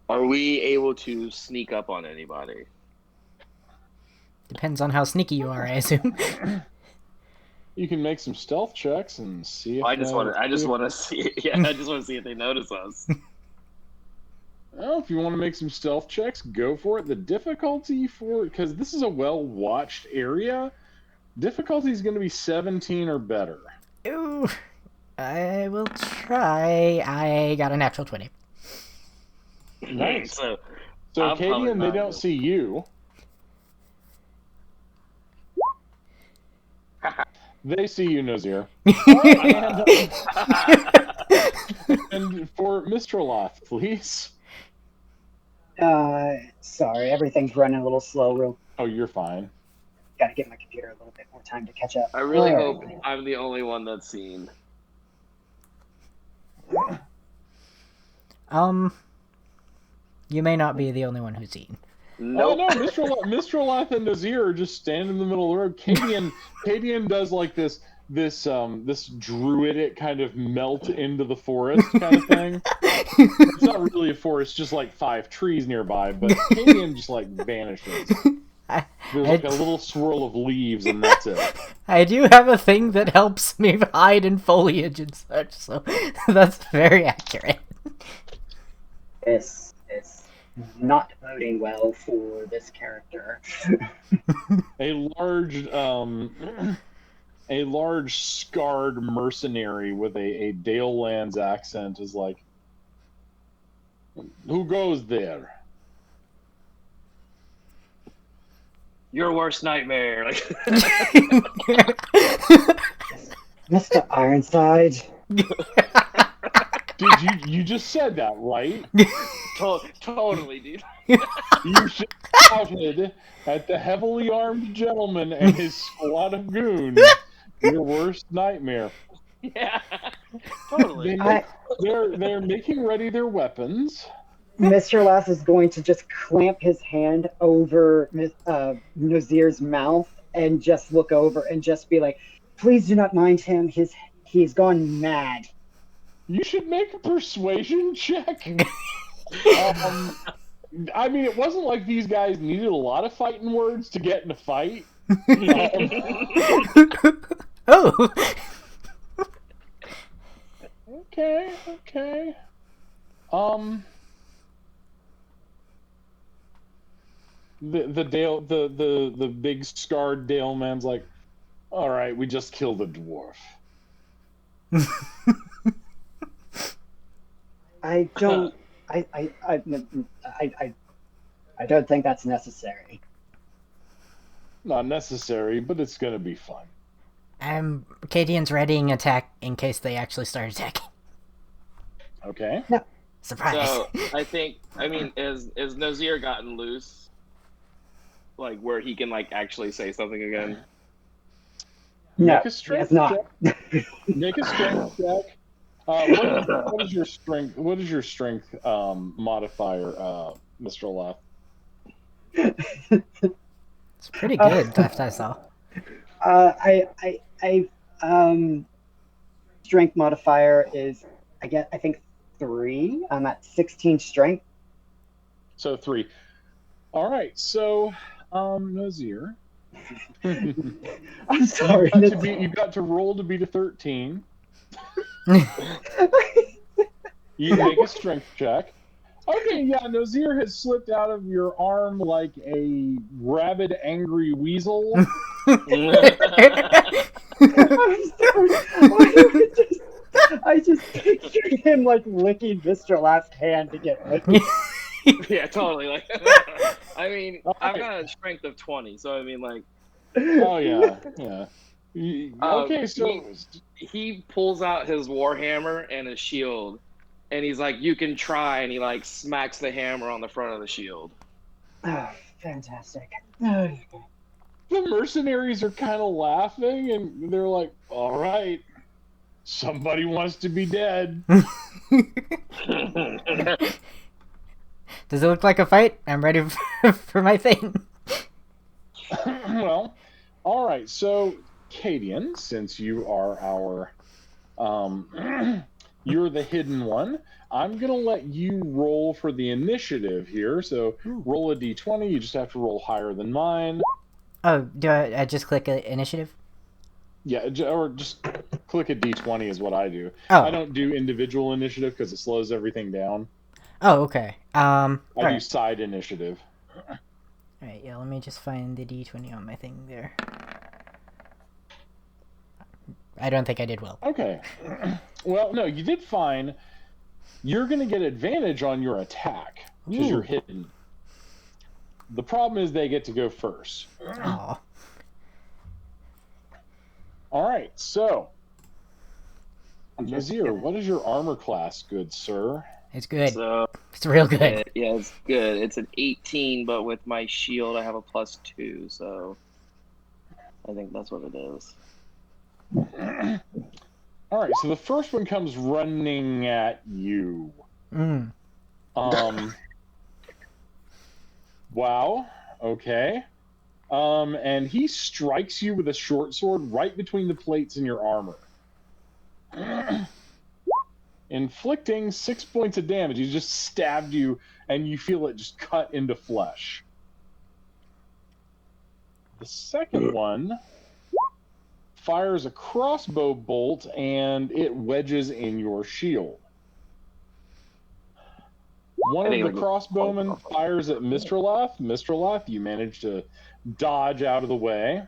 Are we able to sneak up on anybody? Depends on how sneaky you are, I assume. You can make some stealth checks and see if I just want to see. Yeah, I just want to see if they notice us. Well, if you want to make some stealth checks, go for it. The difficulty because this is a well-watched area, difficulty is going to be 17 or better. Ooh, I will try. I got a natural 20. Nice. So Cadian, they don't see you. They see you, Nazir. And for Mr. Loth, please. Sorry, everything's running a little slow. Oh, you're fine. Got to give my computer a little bit more time to catch up. I really All right. hope I'm the only one that's seen. You may not be the only one who's seen. Nope. Oh no, Mr. Loth and Nazir are just standing in the middle of the road. Cadian does like this druidic kind of melt into the forest kind of thing. It's not really a forest, just like 5 trees nearby, but Cadian just like vanishes. There's like a little swirl of leaves and that's it. I do have a thing that helps me hide in foliage and such, so that's very accurate. This is not boding well for this character. A large scarred mercenary with a Dalelands accent is like, who goes there? Your worst nightmare. Mr. Ironside. Dude, you just said that, right? Totally, dude. You shouted at the heavily armed gentleman and his squad of goons. Your worst nightmare. Yeah, totally. They're making ready their weapons. Mr. Lass is going to just clamp his hand over Nazir's mouth and just look over and just be like, please do not mind him. He's gone mad. You should make a persuasion check. I mean, it wasn't like these guys needed a lot of fighting words to get in a fight. Oh. Okay. The big scarred Dale man's like, all right, we just killed a dwarf. I don't think that's necessary. Not necessary, but it's gonna be fun. Cadian's readying attack in case they actually start attacking. Okay. No. Surprise. So I mean, is Nazir gotten loose? like where he can like actually say something again? No, Make a he strength has not. check. Make a strength check. What is your strength? What is your strength modifier, Mr. Olaf? It's pretty good, last I saw. I strength modifier is I think 3. I'm at 16 strength. So 3. All right. So, Nazir, I'm sorry. you got to roll to beat a 13. You make a strength check. Okay, yeah, Nazir has slipped out of your arm like a rabid, angry weasel. I'm sorry. I just pictured him like licking Mr. Last hand to get ready. Yeah, totally. Like, I mean, I've got a strength of 20, so I mean, like, Oh yeah, yeah. Okay, so he pulls out his warhammer and his shield, and he's like, "You can try," and he like smacks the hammer on the front of the shield. Oh, fantastic. the mercenaries are kind of laughing, and they're like, "All right, somebody wants to be dead." Does it look like a fight? I'm ready for my thing. Well, all right. So, Cadian, since you are our, you're the hidden one, I'm gonna let you roll for the initiative here. So, roll a d20. You just have to roll higher than mine. Oh, do I just click initiative? Yeah, or just click a d20 is what I do. Oh. I don't do individual initiative because it slows everything down. Oh, okay. I do right. side initiative. Alright, yeah, let me just find the d20 on my thing there. I don't think I did well. Okay. Well, no, you did fine. You're going to get advantage on your attack because you're hidden. The problem is they get to go first. Aww. All right, so Nazir, what is your armor class, good sir? It's good. So, it's real good. Yeah, it's good. It's an 18, but with my shield, I have a +2, so I think that's what it is. All right, so the first one comes running at you. Wow. Okay. And he strikes you with a short sword right between the plates in your armor, inflicting 6 points of damage. He just stabbed you, and you feel it just cut into flesh. The second one fires a crossbow bolt, and it wedges in your shield. One of the crossbowmen fires at Mistraleth. Mistraleth, you manage to dodge out of the way.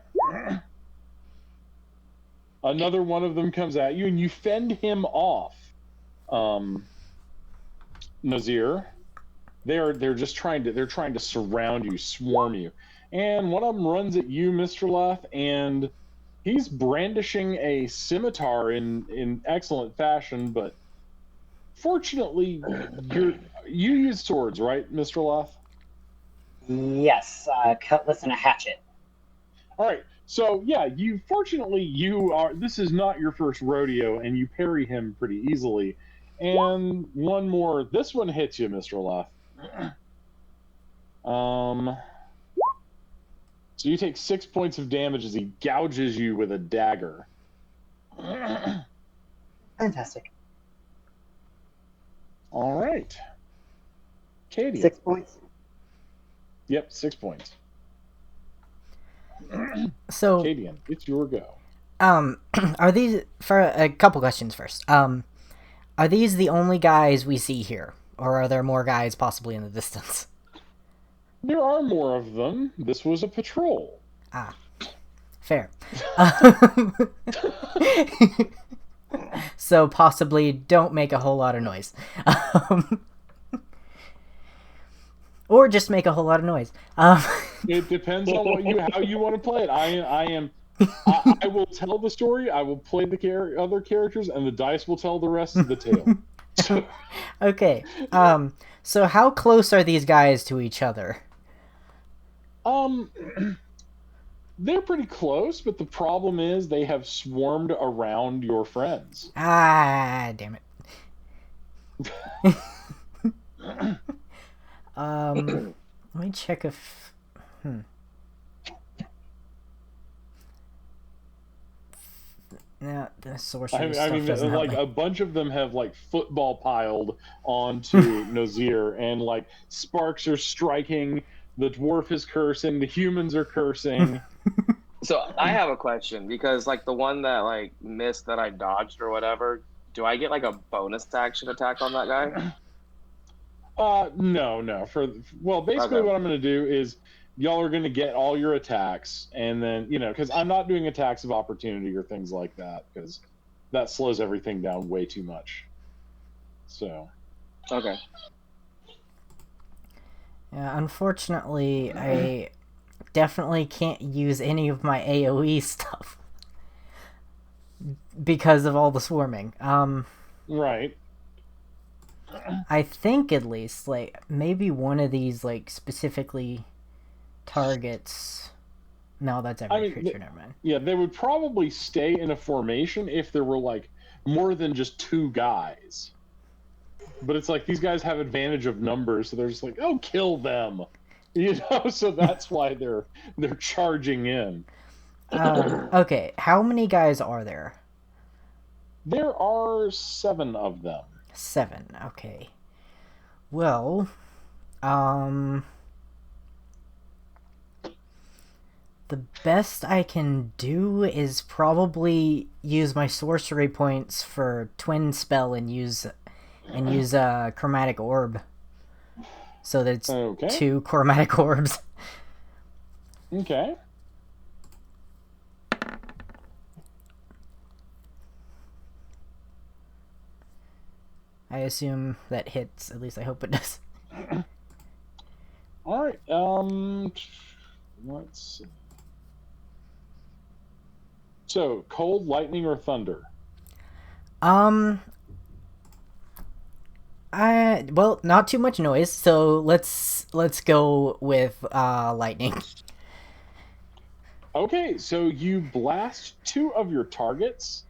Another one of them comes at you, and you fend him off. Nazir, they're just trying to surround you, swarm you, and one of them runs at you, Mistraleth, and he's brandishing a scimitar in excellent fashion, but fortunately, you use swords, right, Mr. Loth? Yes, cutlass and a hatchet. All right, so yeah, this is not your first rodeo, and you parry him pretty easily. And one more, this one hits you, Mr. Loth. So you take 6 points of damage as he gouges you with a dagger. Fantastic. All right. Katie. 6 points. Yep, 6 points. So, Cadian, it's your go. Are these, for a couple questions first, are these the only guys we see here, or are there more guys possibly in the distance? There are more of them. This was a patrol. Ah, fair. So possibly don't make a whole lot of noise. Or just make a whole lot of noise. It depends on how you want to play it. I will tell the story. I will play the other characters, and the dice will tell the rest of the tale. Okay. So how close are these guys to each other? Um, they're pretty close, but the problem is they have swarmed around your friends. Ah, damn it. Let me check if. No, the sorcerer I stuff mean, doesn't help like me. a bunch of them have like football piled onto Nazir, and like sparks are striking. The dwarf is cursing. The humans are cursing. So I have a question because like the one that like missed that I dodged or whatever, do I get like a bonus action attack on that guy? No. Well, basically, Okay. what I'm going to do is y'all are going to get all your attacks, and then because I'm not doing attacks of opportunity or things like that because that slows everything down way too much. So. Okay. Yeah, unfortunately, I definitely can't use any of my AoE stuff because of all the swarming. Right. I think at least like maybe one of these like specifically targets. No, that's every creature. Never mind. Yeah, they would probably stay in a formation if there were like more than just two guys. But it's like these guys have advantage of numbers, so they're just like, "Oh, kill them," So that's why they're charging in. Okay, how many guys are there? There are 7 of them. 7. Okay. Well, the best I can do is probably use my sorcery points for twin spell and use a chromatic orb. So that's Okay. 2 chromatic orbs. Okay. I assume that hits. At least I hope it does. All right. Let's see. So, cold, lightning, or thunder? Well, not too much noise, so let's go with lightning. Okay, so you blast 2 of your targets.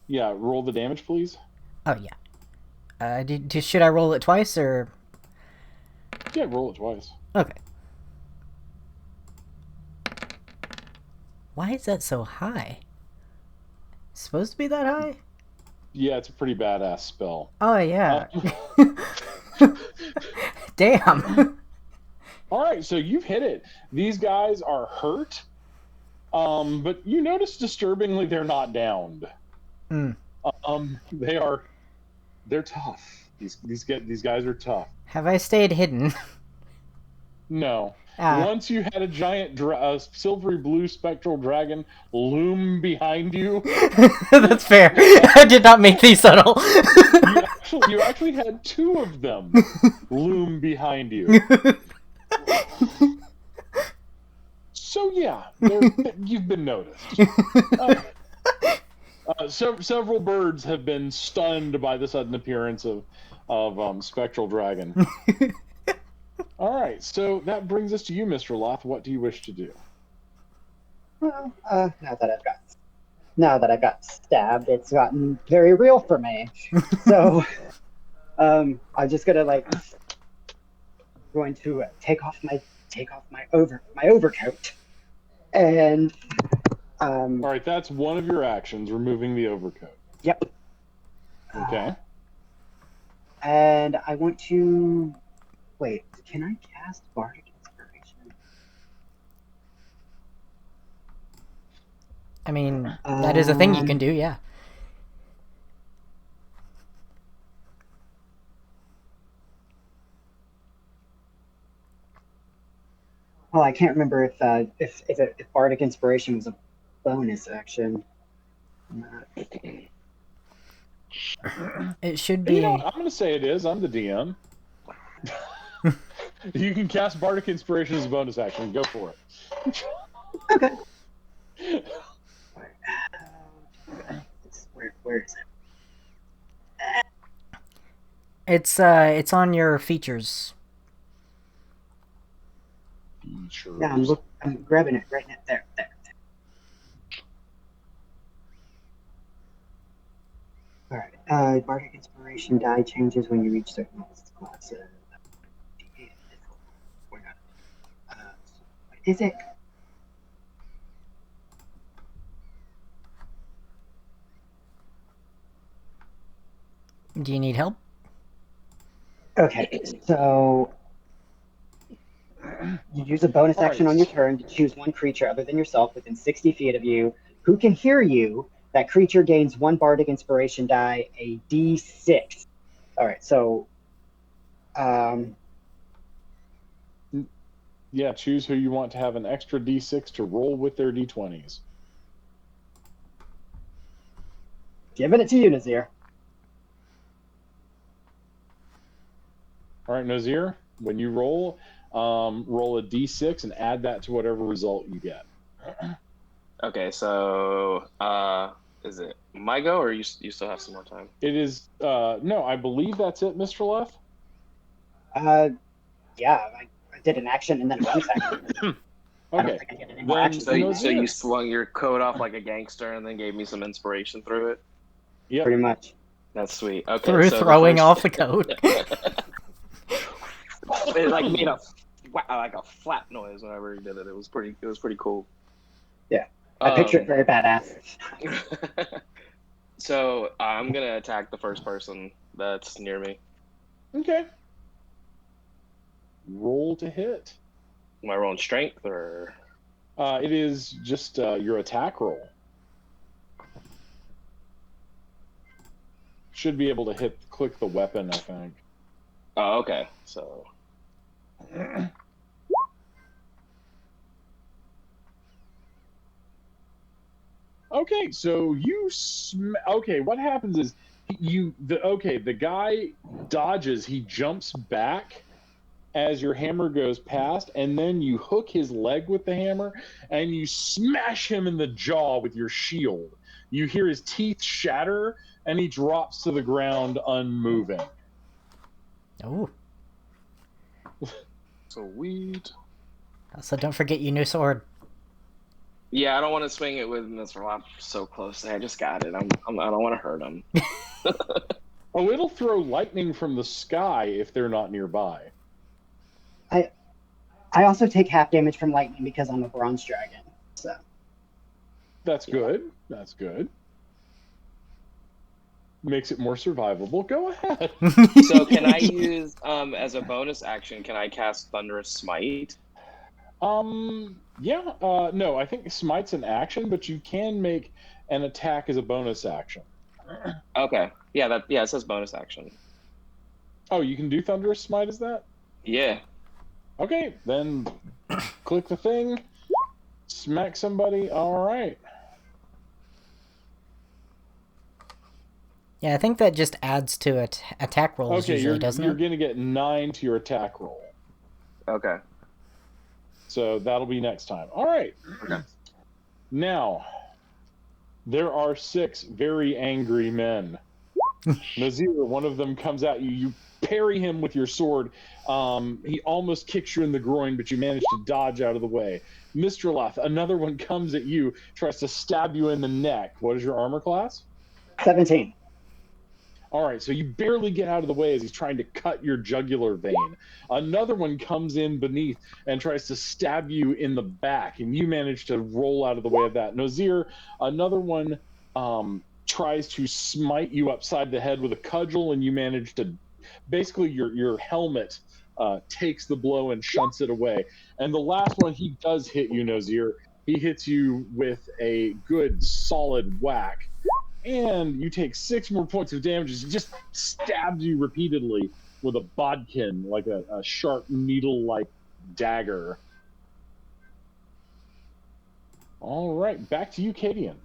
Yeah, roll the damage, please. Oh yeah. Should I roll it twice or? Yeah, roll it twice. Okay. Why is that so high? It's supposed to be that high? Yeah, it's a pretty badass spell. Oh yeah. Damn. All right, so you've hit it. These guys are hurt, but you notice disturbingly they're not downed. They're tough. These guys are tough. Have I stayed hidden? No. Ah. Once you had a giant silvery blue spectral dragon loom behind you. That's fair. I did not make these subtle. you actually had 2 of them loom behind you. So yeah, you've been noticed. Several birds have been stunned by the sudden appearance of spectral dragon. All right, so that brings us to you, Mr. Loth. What do you wish to do? Well, now that I've got stabbed, it's gotten very real for me. So, I'm just going to take off my overcoat, and all right, that's one of your actions, removing the overcoat. Yep. Okay. And I want to wait. Can I cast Bardic Inspiration? I mean, that is a thing you can do, yeah. Well, I can't remember if Bardic Inspiration was a bonus action. It should be. You know, I'm going to say it is. I'm the DM. You can cast Bardic Inspiration as a bonus action. Go for it. Okay. Where is it? It's on your features. creatures. Yeah, I'm grabbing it right now. There. All right. Bardic Inspiration die changes when you reach certain levels of class. We're not. What is it? Do you need help? Okay, so you use a bonus action on your turn to choose one creature other than yourself within 60 feet of you who can hear you. That creature gains one Bardic Inspiration die, a D6. All right, so yeah, choose who you want to have an extra D6 to roll with their D20s. giving it to you, Nazir. All right, Nazir, when you roll a D6 and add that to whatever result you get. Okay, so is it my go, or you still have some more time? It is no, I believe that's it, Mr. Leff. Yeah, I did an action and then a bonus action. I don't Okay. think I get any more actions. So you swung your coat off like a gangster and then gave me some inspiration through it? Yep. Pretty much. That's sweet. Okay, Through so throwing off the coat. It like made a flap noise whenever he did it. It was pretty cool. Yeah. I picture it very badass. So I'm gonna attack the first person that's near me. Okay. Roll to hit. Am I rolling strength or? It is just your attack roll. Should be able to click the weapon, I think. Oh, okay. So. Okay, so okay, what happens is the guy dodges, he jumps back as your hammer goes past, and then you hook his leg with the hammer and you smash him in the jaw with your shield. You hear his teeth shatter and he drops to the ground unmoving. Oh. Sweet. So don't forget your new sword. Yeah, I don't want to swing it with Mr. Lop so close. I just got it. I don't want to hurt him. Oh, it'll throw lightning from the sky if they're not nearby. I also take half damage from lightning because I'm a bronze dragon. So That's good. That's good. Makes it more survivable. Go ahead. So can I use as a bonus action? Can I cast Thunderous Smite? Yeah. No, I think Smite's an action, but you can make an attack as a bonus action. Okay. Yeah. It says bonus action. Oh, you can do Thunderous Smite as that? Yeah. Okay, then click the thing, smack somebody. All right. Yeah, I think that just adds to attack rolls usually, doesn't you're it? going to get 9 to your attack roll. Okay. So that'll be next time. All right. Okay. Now, there are 6 very angry men. Nazir, one of them comes at you. You parry him with your sword. He almost kicks you in the groin, but you manage to dodge out of the way. Mr. Loth, another one comes at you, tries to stab you in the neck. What is your armor class? 17. All right, so you barely get out of the way as he's trying to cut your jugular vein. Another one comes in beneath and tries to stab you in the back, and you manage to roll out of the way of that. Nazir, another one tries to smite you upside the head with a cudgel, and you manage to basically your helmet takes the blow and shunts it away. And the last one, he does hit you, Nazir. He hits you with a good solid whack. And you take 6 more points of damage as he just stabs you repeatedly with a bodkin, like a sharp needle-like dagger. All right, back to you, Cadian.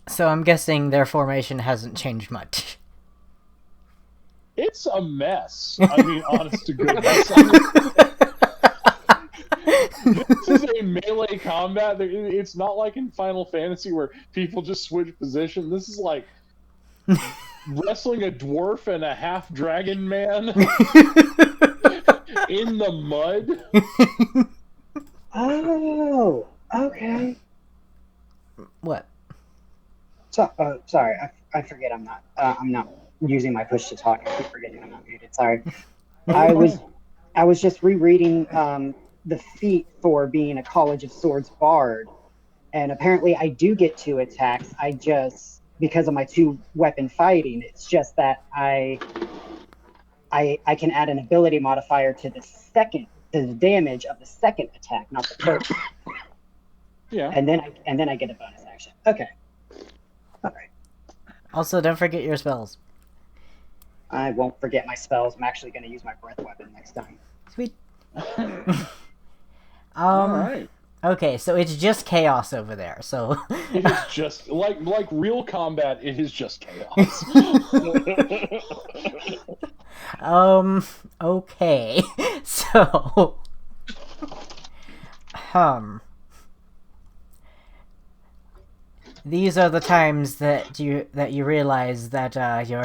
So I'm guessing their formation hasn't changed much. It's a mess. I mean, honest to goodness. This is a melee combat. It's not like in Final Fantasy where people just switch position. This is like wrestling a dwarf and a half dragon man. In the mud? Oh, okay. What? So, sorry, I forget I'm not using my push to talk. I keep forgetting I'm not muted. Sorry. Oh, I you're was fine. I was just rereading the feat for being a College of Swords bard, and apparently I do get 2 attacks. I just because of my 2 weapon fighting, it's just that I can add an ability modifier to the damage of the second attack, not the first. Yeah. And then I get a bonus action. Okay. All right. Also, don't forget your spells. I won't forget my spells. I'm actually going to use my breath weapon next time. Sweet. All right. Okay, so it's just chaos over there. So It is just like real combat. It is just chaos. okay. So these are the times that you realize that your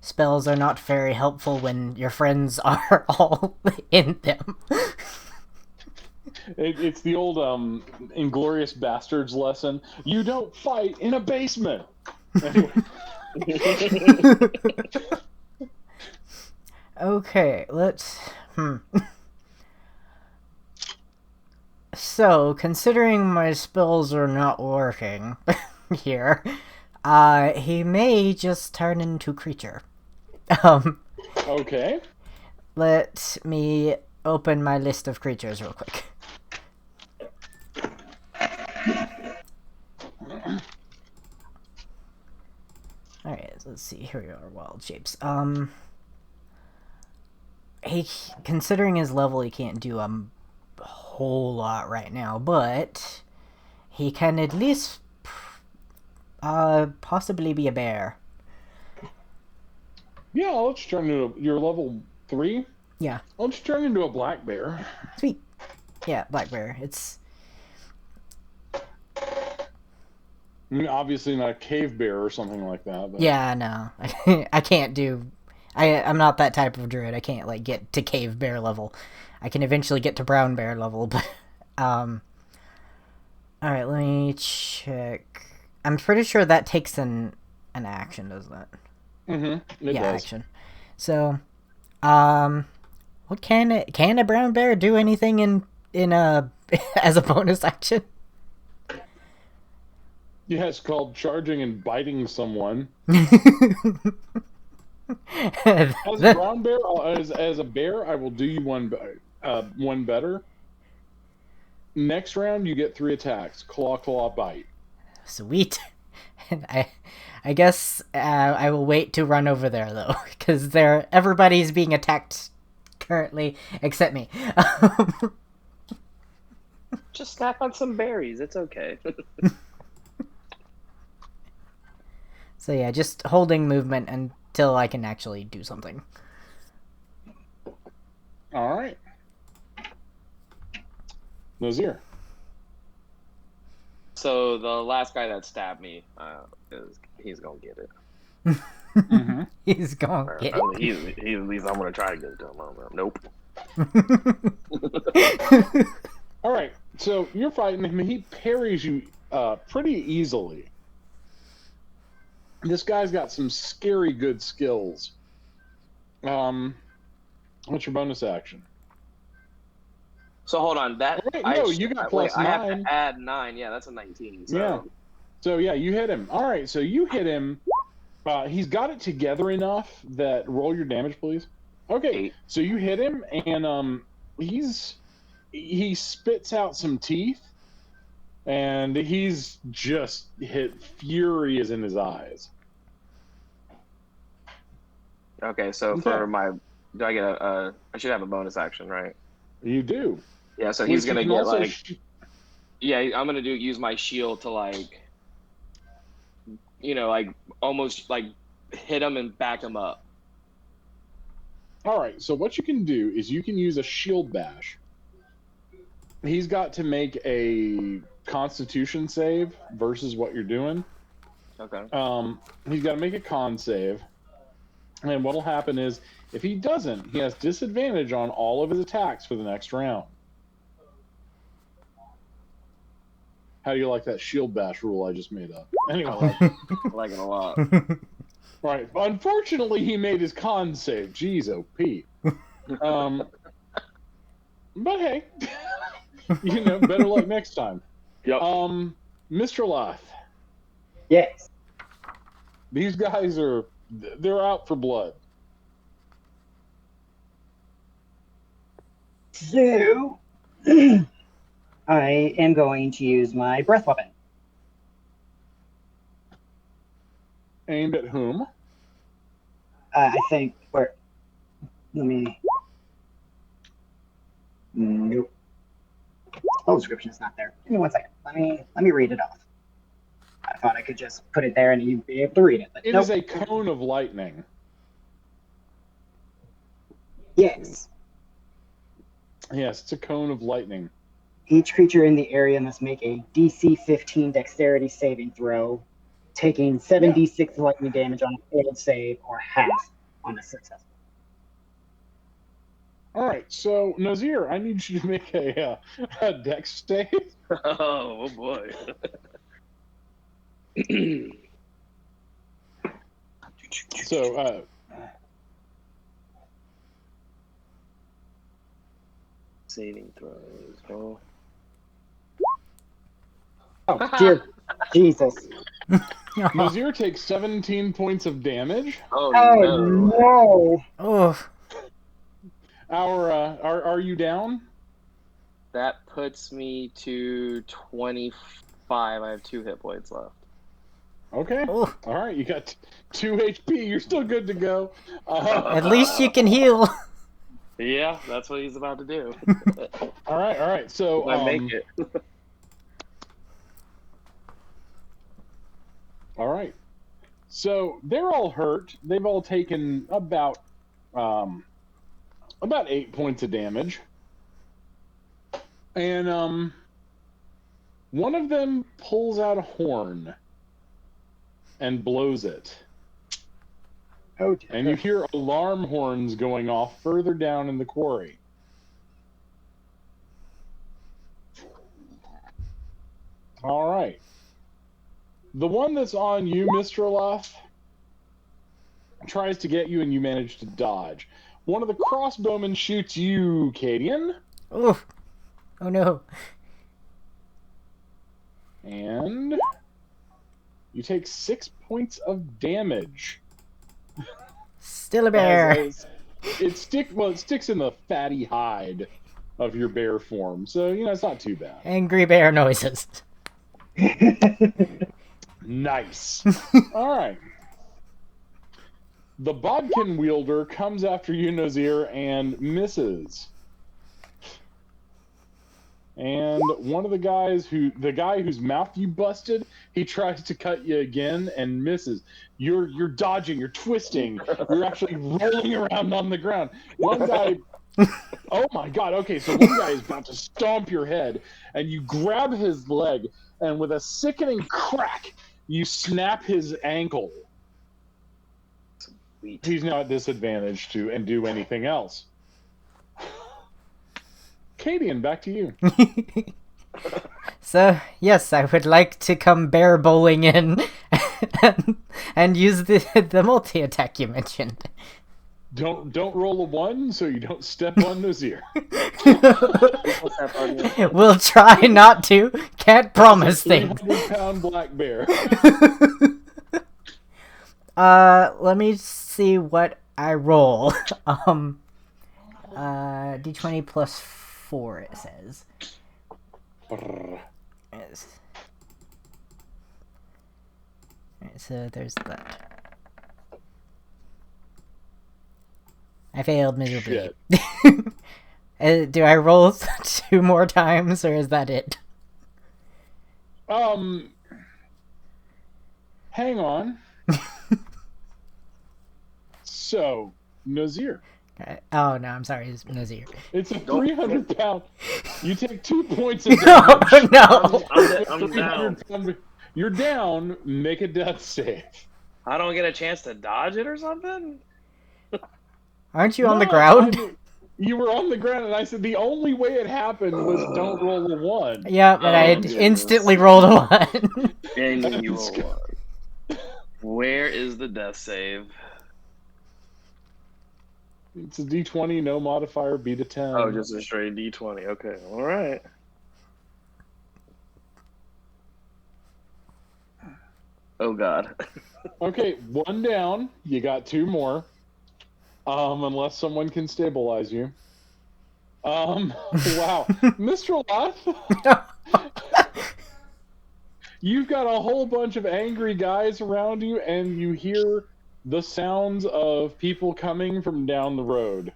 spells are not very helpful when your friends are all in them. It's the old Inglorious Bastards lesson. You don't fight in a basement. Anyway. Okay, let's So, considering my spells are not working here, he may just turn into creature. Okay. Let me open my list of creatures real quick. Alright, let's see. Here we are, wild shapes. Considering his level, he can't do a whole lot right now, but he can at least possibly be a bear. Yeah, I'll let you turn into you're level 3. Yeah. I'll let you turn into a black bear. Sweet. Yeah, black bear. It's I mean, obviously not a cave bear or something like that. But... Yeah, no. I can't do... I'm not that type of druid. I can't, like, get to cave bear level. I can eventually get to brown bear level, but... Alright, let me check. I'm pretty sure that takes an action, doesn't it? Mm-hmm. It Yeah, does. action. So, what can a brown bear do anything in a as a bonus action? Yeah, it's called charging and biting someone. As a brown bear, as a bear, I will do you one better. Next round, you get 3 attacks: claw, claw, bite. Sweet. And I guess I will wait to run over there though, because everybody's being attacked currently except me. Just snap on some berries. It's okay. So yeah, just holding movement until I can actually do something. All right. Nazir. So the last guy that stabbed me, he's gonna get it. Mm-hmm. He's gonna get I it. mean, he at least I'm gonna try to get it to him. Nope. All right. So you're fighting him. He parries you pretty easily. This guy's got some scary good skills. What's your bonus action? So hold on, that Wait, no, you got plus I have 9. to add 9. Yeah, that's a 19. So. Yeah. So yeah, you hit him. All right. So you hit him. He's got it together enough that roll your damage, please. Okay. 8. So you hit him, and he spits out some teeth, and he's just hit. Fury is in his eyes. Okay, so for my, do I get I should have a bonus action, right? You do. Yeah, so he's gonna Which get also like, yeah, I'm gonna use my shield to like, like almost like hit him and back him up. All right. So what you can do is you can use a shield bash. He's got to make a Constitution save versus what you're doing. Okay. He's got to make a con save. And what'll happen is, if he doesn't, he has disadvantage on all of his attacks for the next round. How do you like that shield bash rule I just made up? Anyway. I like it a lot. Right. Unfortunately, he made his con save. Jeez, OP. But hey, better luck next time. Yep. Mr. Lath, Yes. these guys they're out for blood. So, I am going to use my breath weapon. Aimed at whom? I think where. Let me. Nope. Oh, description is not there. Give me 1 second. Let me read it off. I thought I could just put it there and you'd be able to read it. But It nope. is a cone of lightning. Yes. Yes, it's a cone of lightning. Each creature in the area must make a DC 15 dexterity saving throw, taking 7d6 lightning damage on a failed save or half on a successful. All right, so Nazir, I need you to make a dex save. Oh boy. So, saving throws. Oh. Oh, dear Jesus. Nazir takes 17 points of damage. Oh Oh, no. no. Oh, Are you down? That puts me to 25. I have 2 hit points left. Okay. oh. All right, you got 2 HP. You're still good to go. At least you can heal. Yeah, that's what he's about to do. All right. So I make it. All right. So they're all hurt. They've all taken about 8 points of damage. And one of them pulls out a horn and blows it. Oh, dear. And you hear alarm horns going off further down in the quarry. All right. The one that's on you, Mr. Luff, tries to get you and you manage to dodge. One of the crossbowmen shoots you, Cadian. Oh, oh no. And you take 6 points of damage. Still a bear. It sticks in the fatty hide of your bear form, so it's not too bad. Angry bear noises. Nice. All right. The bodkin wielder comes after you, Nazir, and misses. And one of the guy whose mouth you busted, he tries to cut you again and misses. You're dodging, you're twisting, you're actually rolling around on the ground. One guy, oh my god, okay, so one guy is about to stomp your head, and you grab his leg, and with a sickening crack, you snap his ankle. Sweet. He's now at disadvantage to and do anything else. Cadian, back to you. So, yes, I would like to come bear bowling in and use the multi-attack you mentioned. Don't roll a 1 so you don't step on Nazir. We'll try not to. Can't promise things. 300-pound black bear. Let me see what I roll. D20 plus 4, it says. Yes. Alright, so there's that. I failed miserably. Do I roll 2 more times, or is that it? Hang on. So, Nazir. Oh, no, I'm sorry, it's Nazir. It's a 300-pound. You take 2 points of damage. No! I'm down. You're down. Make a death save. I don't get a chance to dodge it or something? Aren't you on the No, ground? You were on the ground, and I said the only way it happened was don't roll a 1. Yep, and I Oh, had goodness. instantly rolled a 1. And then you That's roll one. Where is the death save? It's a D20, no modifier, beat a 10. Oh, just a straight D20. Okay, all right. Oh God. Okay, 1 down. You got 2 more. Unless someone can stabilize you. Wow. Mr. Loth, you've got a whole bunch of angry guys around you, and you hear the sounds of people coming from down the road.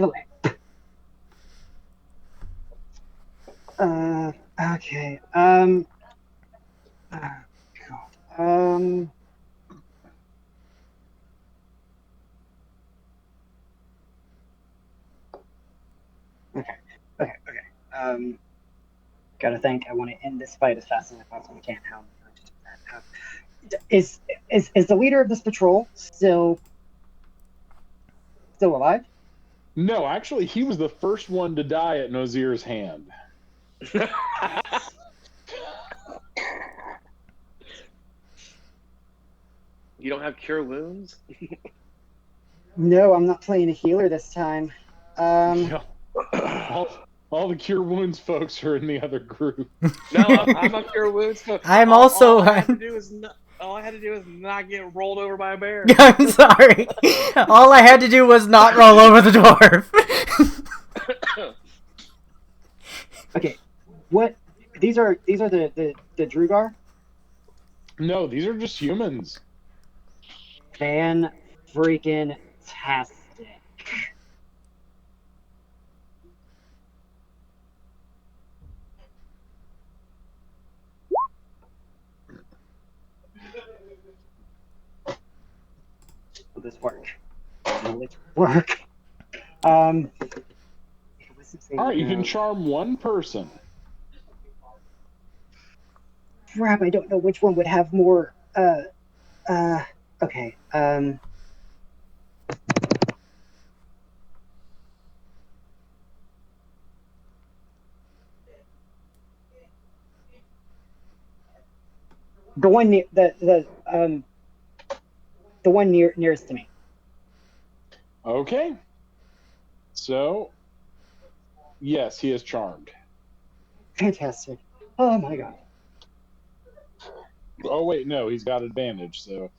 Okay. God. Okay. Gotta think. I want to end this fight as fast as I possibly can. How am I going to do that? Is the leader of this patrol still alive? No, actually, he was the first one to die at Nozir's hand. You don't have cure wounds? No, I'm not playing a healer this time. Yeah. All the cure wounds folks are in the other group. No, I'm a cure wounds. I'm also. All I had to do is not get rolled over by a bear. I'm sorry. All I had to do was not roll over the dwarf. Okay. What? These are the Drugar? No, these are just humans. Fan freaking tastic. Will this work? Will it work? All right, you can charm one person. Crap, I don't know which one would have more. Okay. The one near the one nearest to me. Okay. So, yes, he is charmed. Fantastic. Oh my god. Oh wait, no, he's got advantage, so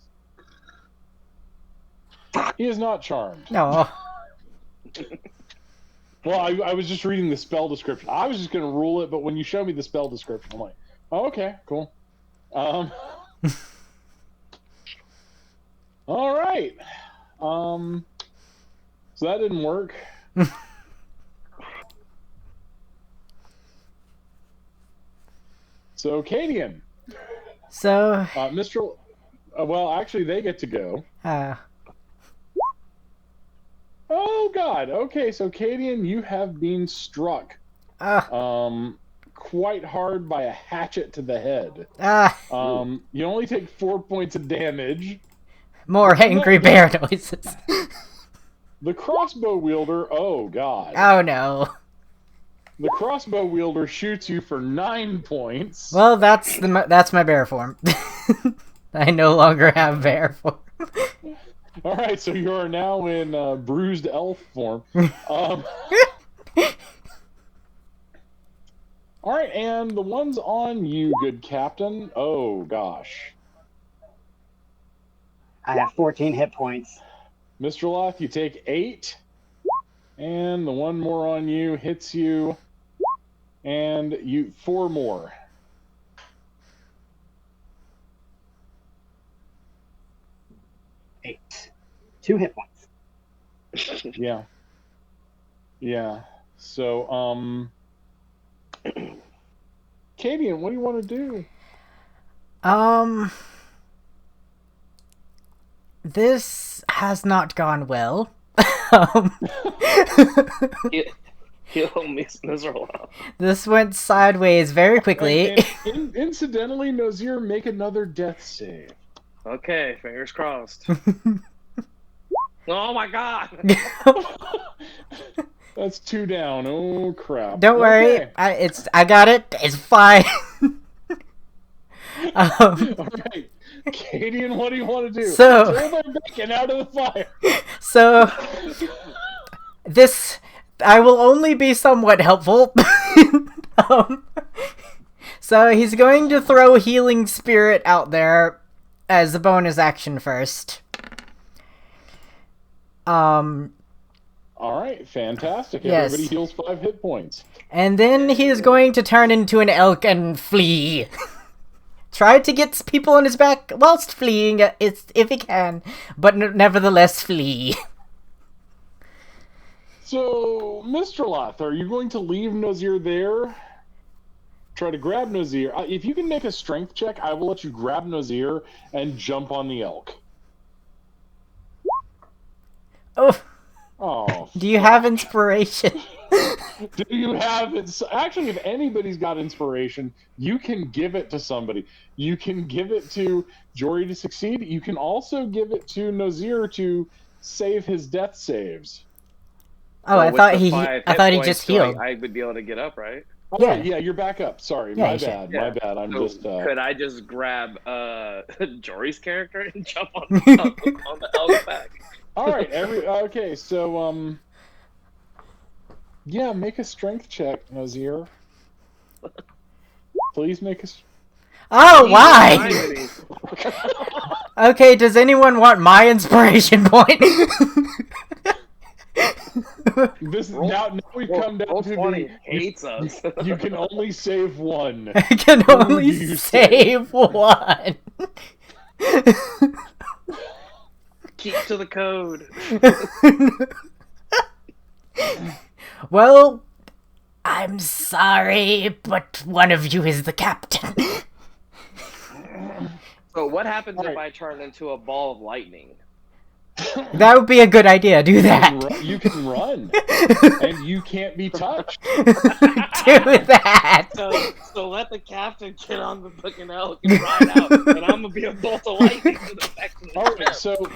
he is not charmed. No. Well, I was just reading the spell description. I was just going to rule it, but when you show me the spell description, I'm like, oh, okay, cool. All right. So that didn't work. So, Cadian. So. Mr. Well, actually, they get to go. Oh, God. Okay, so, Cadian, you have been struck. Quite hard by a hatchet to the head. You only take 4 points of damage. More angry bear noises. The crossbow wielder, oh god. Oh no. The crossbow wielder shoots you for 9 points. Well, that's my bear form. I no longer have bear form. Alright, so you are now in bruised elf form. Alright, and the one's on you, good captain. Oh gosh. I have 14 hit points. Mr. Loth, you take 8. And the one more on you hits you. And you 4 more. Eight. 2 hit points. Yeah. Yeah. So, Cadian, what do you want to do? This has not gone well. Heal Mizralaf. This went sideways very quickly. And incidentally, Nozier, make another death save. Okay, fingers crossed. Oh my god! That's 2 down. Oh crap! Don't worry, Okay. I got it. It's fine. All right, Cadian, what do you want to do? So- Throw my bacon out of the fire. So this I will only be somewhat helpful. um, so he's going to throw Healing Spirit out there as a bonus action first. All right, fantastic. Yes. Everybody heals 5 hit points. And then he is going to turn into an elk and flee. Try to get people on his back whilst fleeing, if he can, but nevertheless flee. So, Mr. Loth, are you going to leave Nozier there? Try to grab Nozier. If you can make a strength check, I will let you grab Nozier and jump on the elk. Oh, Oh. do you have inspiration? Do you have it? Actually, if anybody's got inspiration, you can give it to somebody. You can give it to Jory to succeed. You can also give it to Nozier to save his death saves. Oh, I with thought the he 5 hit just points, so healed. I would be able to get up, right? Oh, Yeah. yeah, you're back up. Sorry, Yeah, my you should. bad. Yeah. My bad. I'm So just. could I just grab Jory's character and jump on the elk's back? All right. Okay. So yeah, make a strength check, Nozier. Please make a. Oh, He's why? behind Okay, does anyone want my inspiration point? This Roll- now we've come down to Roll20 the. hates us. You can only save one. I can Who only do you save one. Keep to the code. Well, I'm sorry, but one of you is the captain. So what happens All if right. I turn into a ball of lightning? That would be a good idea. Do that. You can run, and you can't be touched. Do that. So let the captain get on the fucking elk and ride out, and I'm gonna be a bolt of lightning to the back of the All right, ship. so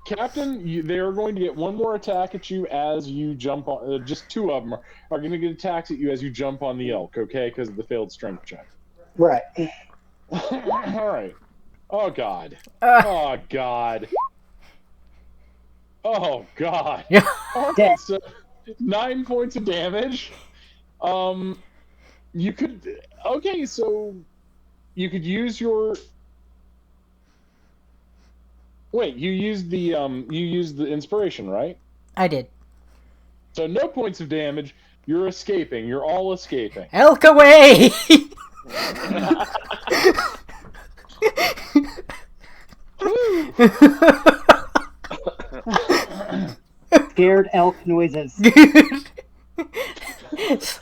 Captain, they are going to get one more attack at you as you jump on. Just 2 of them are going to get attacks at you as you jump on the elk, okay? Because of the failed strength check. Right. All right. Oh God. Uh. Oh God. Oh God. Yeah. All right, so 9 points of damage. You could. Okay, so you could use your. Wait, you used the inspiration, right? I did. So no points of damage. You're escaping. You're all escaping. Elk away! Scared elk noises.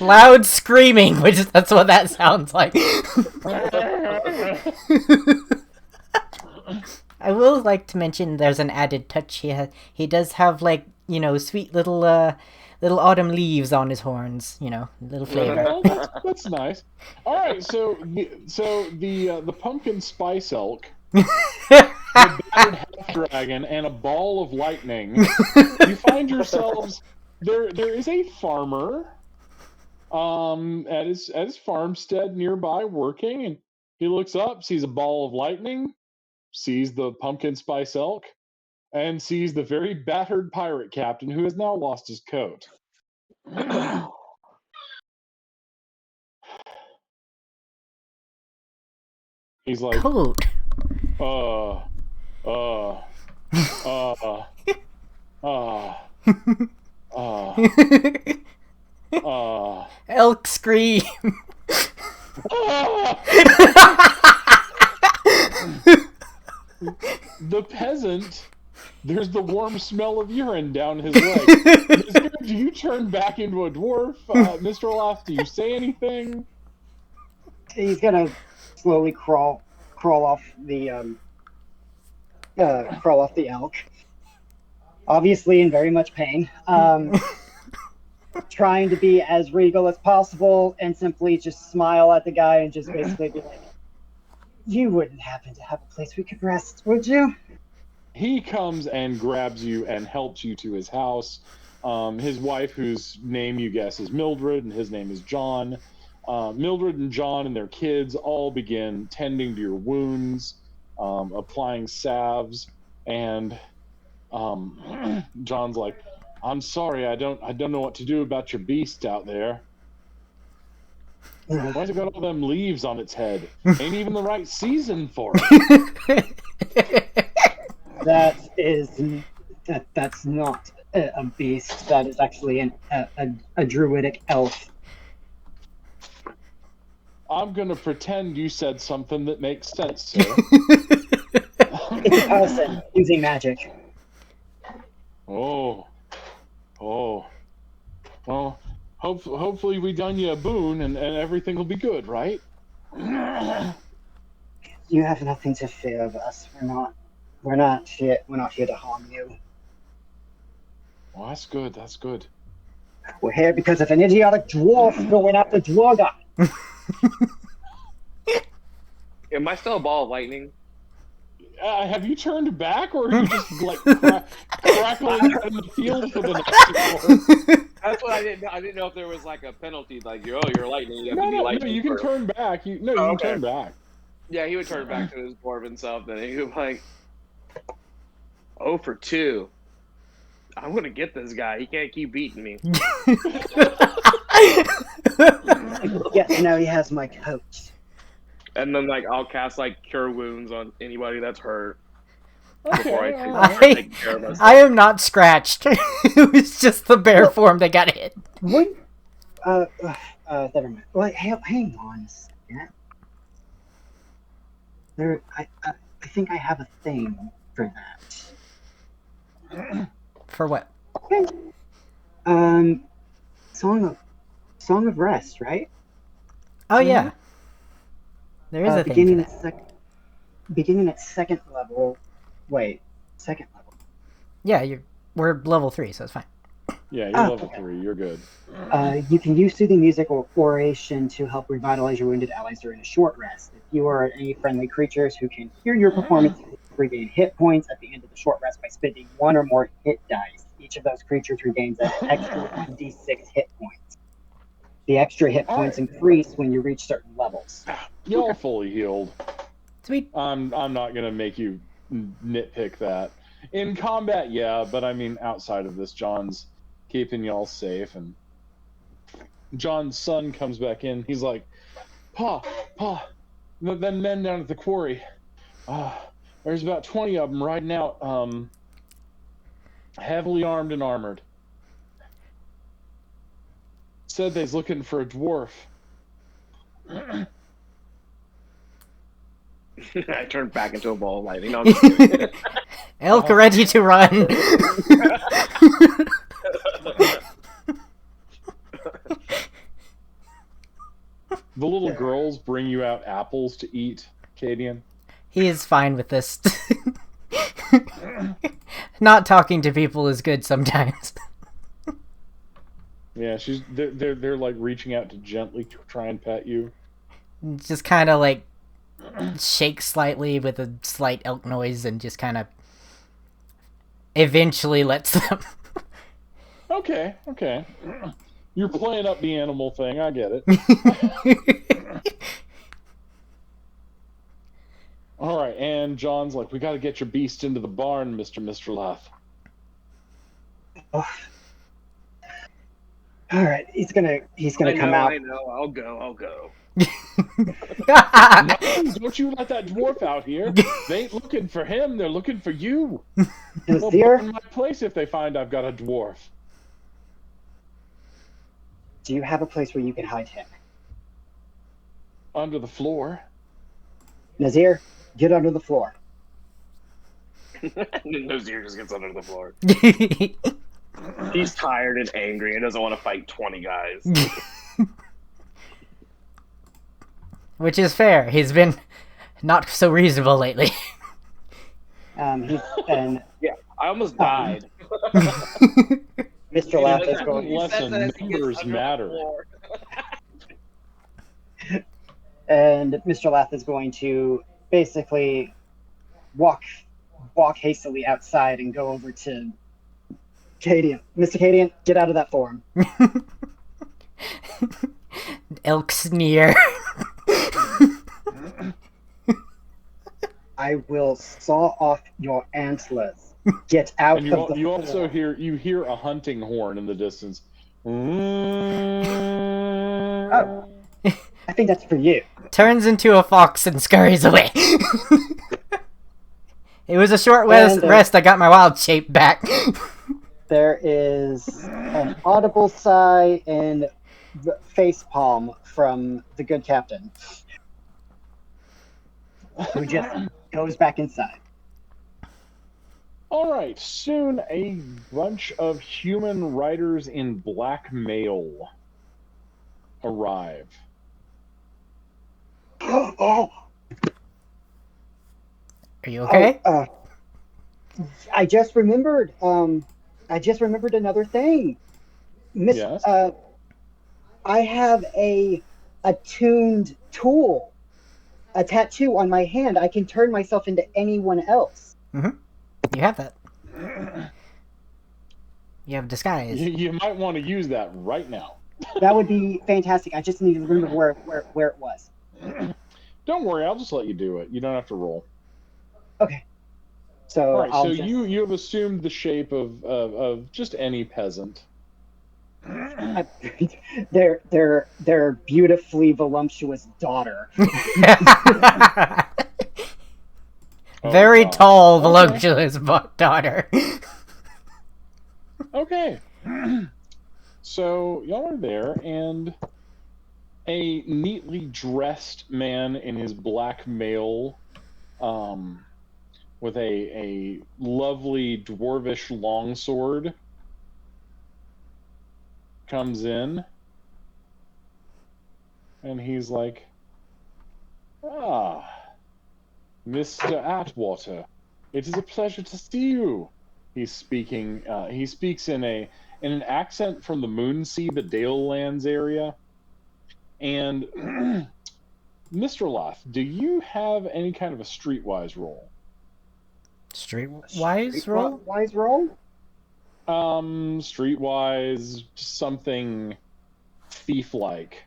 Loud screaming, which that's what that sounds like. I will like to mention there's an added touch here. He does have like, sweet little autumn leaves on his horns, little flavor. Oh, that's nice. All right, so the pumpkin spice elk, the battered half dragon, and a ball of lightning. You find yourselves there. There is a farmer, at his farmstead nearby working, and he looks up, sees a ball of lightning, sees the pumpkin spice elk, and sees the very battered pirate captain who has now lost his coat. He's like, Coat. uh, Elk scream. The peasant, there's the warm smell of urine down his leg. Do you turn back into a dwarf, Mr. Olaf? Do you say anything? He's gonna slowly crawl off the elk. Obviously in very much pain. trying to be as regal as possible and simply just smile at the guy and just basically be like, "You wouldn't happen to have a place we could rest, would you?" He comes and grabs you and helps you to his house. His wife, whose name you guess is Mildred, and his name is John. Mildred and John and their kids all begin tending to your wounds, applying salves, and John's like, "I'm sorry, I don't know what to do about your beast out there. Why's it got all them leaves on its head? Ain't even the right season for it." That's not a beast. That is actually a druidic elf. I'm gonna pretend you said something that makes sense, sir. It's a person using magic. Oh. Well, hopefully we done you a boon and everything will be good, right? You have nothing to fear of us. We're not here to harm you. Well, that's good. We're here because of an idiotic dwarf going after Dwarga. Am I still a ball of lightning? Have you turned back, or are you just like crackling in the field for the next 2 hours? That's what I didn't know. I didn't know if there was like a penalty, like you're lightning. You have to be No, lightning. you can first. turn back. You can okay. turn back. Yeah, he would turn back to his dwarven self. Then he would like, 0 for 2. I'm gonna get this guy. He can't keep beating me. Yes, now he has my coat. And then like I'll cast like cure wounds on anybody that's hurt. Okay, Take care of myself. I am not scratched. It was just the bear form that got hit. What? Never mind. Wait, hang on a second. I think I have a thing for that. For what? Okay. Song of Rest, right? Oh yeah. There is a thing for that. Beginning at second level. Wait, second level. Yeah, we're level 3, so it's fine. Yeah, you're level 3. You're good. You can use soothing music or oration to help revitalize your wounded allies during a short rest. If you are any friendly creatures who can hear your performance, you regain hit points at the end of the short rest by spending 1 or more hit dice. Each of those creatures regains an extra 1d6 hit points. The extra hit points increase when you reach certain levels. You're fully healed. Sweet. I'm not gonna make you nitpick that. In combat, yeah, but I mean outside of this, John's keeping y'all safe, and John's son comes back in. He's like, Pa, them men down at the quarry. There's about 20 of them riding out, heavily armed and armored. Said they's looking for a dwarf. I turned back into a ball of lightning. No, I'm just kidding. Elk ready to run. The little girls bring you out apples to eat, Cadian. He is fine with this. Not talking to people is good sometimes. Yeah, they're like reaching out to gently try and pet you. Just kind of like shake slightly with a slight elk noise and just kind of eventually lets them. Okay. You're playing up the animal thing, I get it. Alright, and John's like, we gotta get your beast into the barn, Mr. Lath. Oh. Alright, he's gonna come out. I know, I'll go. No, don't you let that dwarf out here. They ain't looking for him, they're looking for you. They'll burn my place if they find I've got a dwarf. Do you have a place where you can hide him? Under the floor. Nazir, get under the floor. Nazir just gets under the floor. He's tired and angry and doesn't want to fight 20 guys. Which is fair. He's been not so reasonable lately. Yeah, I almost died. Mr. Lath is He going, Lesson, says that as he gets numbers under the matter. floor. and Mr. Lath is going to basically walk hastily outside and go over to Cadian. Mr. Cadian, get out of that form. Elk sneer. I will saw off your antlers. Get out And of the you form. also hear a hunting horn in the distance. Oh, I think that's for you. Turns into a fox and scurries away. It was a short And, rest. I got my wild shape back. There is an audible sigh and facepalm from the good captain, who just goes back inside. All right, soon a bunch of human riders in black mail arrive. Oh, Are you okay? I just remembered. I just remembered another thing. Miss, Yes? I have a attuned tool, a tattoo on my hand. I can turn myself into anyone else. You have that. You have disguise. You might want to use that right now. That would be fantastic. I just need to remember where it was. Don't worry, I'll just let you do it. You don't have to roll. Okay. So All right, I'll so just... you have assumed the shape of just any peasant. their beautifully voluptuous daughter. Very God. tall, voluptuous daughter. Okay. So y'all are there, and a neatly dressed man in his black mail, with a lovely dwarvish longsword, comes in, and he's like, "Ah, Mr. Atwater, it is a pleasure to see you." He's speaking. He speaks in an accent from the Moonsea, the Dale Lands area. And Mr. Lath, do you have any kind of a streetwise roll? Streetwise roll? Wise roll? Streetwise, something thief-like.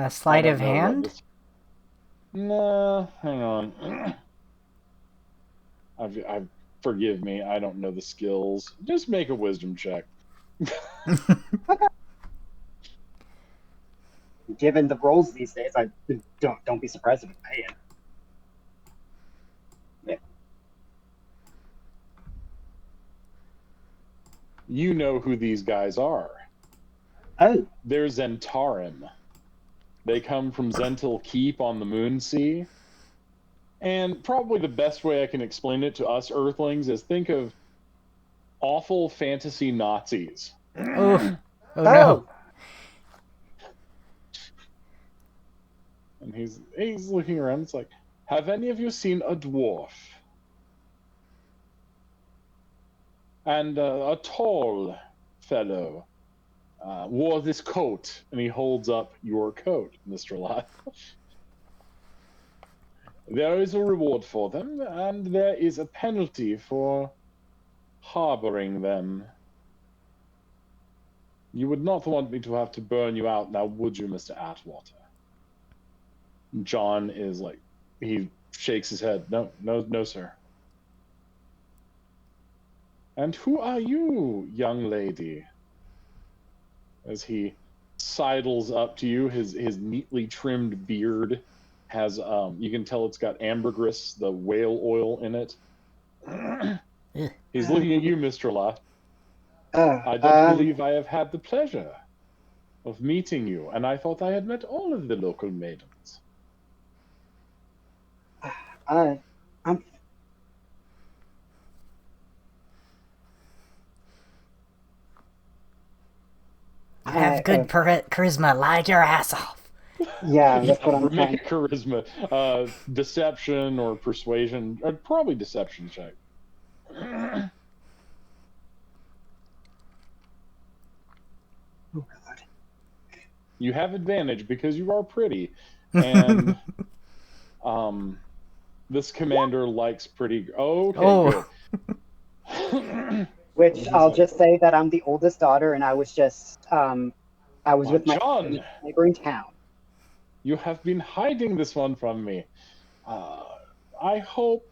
Sleight of hand? No, hang on. Forgive me, I don't know the skills. Just make a wisdom check. Given the rolls these days, I don't be surprised if it's paying. Yeah. You know who these guys are. Oh. They're Zentarim. They come from Zentil Keep on the Moonsea. And probably the best way I can explain it to us Earthlings is think of awful fantasy Nazis. Oof. Oh no. And he's looking around. It's like, have any of you seen a dwarf? And a tall fellow wore this coat. And he holds up your coat, Mr. Lot. There is a reward for them, and there is a penalty for harboring them. You would not want me to have to burn you out now, would you, Mr. Atwater? John is like, he shakes his head. No, sir. And who are you, young lady? As he sidles up to you, his neatly trimmed beard has, you can tell it's got ambergris, the whale oil in it. He's looking at you, Mr. Lath. I don't believe I have had the pleasure of meeting you, and I thought I had met all of the local maidens. I'm... You have good charisma. Lie your ass off. Yeah, that's what I'm trying. Make a charisma, deception or persuasion, or probably deception check. Oh God. You have advantage because you are pretty, and this commander likes pretty. Okay, Oh. good. Which He's I'll like, just say that I'm the oldest daughter, and I was just I was "Why, with my John, family in a neighboring town. you have been hiding this one from me. I hope,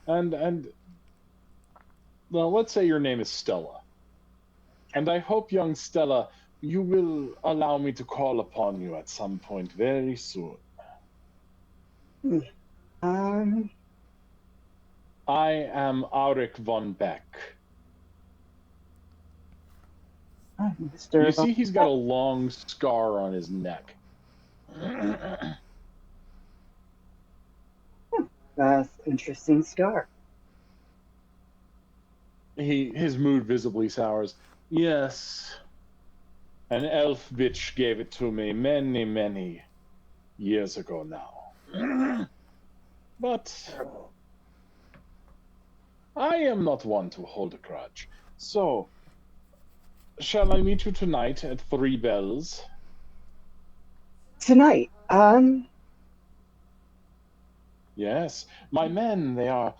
and well, let's say your name is Stella, and I hope, young Stella, you will allow me to call upon you at some point very soon. Um, I am Auric von Beck. Mr. You see, he's got a long scar on his neck. Interesting scar. His mood visibly sours. Yes, an elf bitch gave it to me many, many years ago now. But I am not one to hold a grudge. So, shall I meet you tonight at 3 bells? Tonight, Yes, my men, they are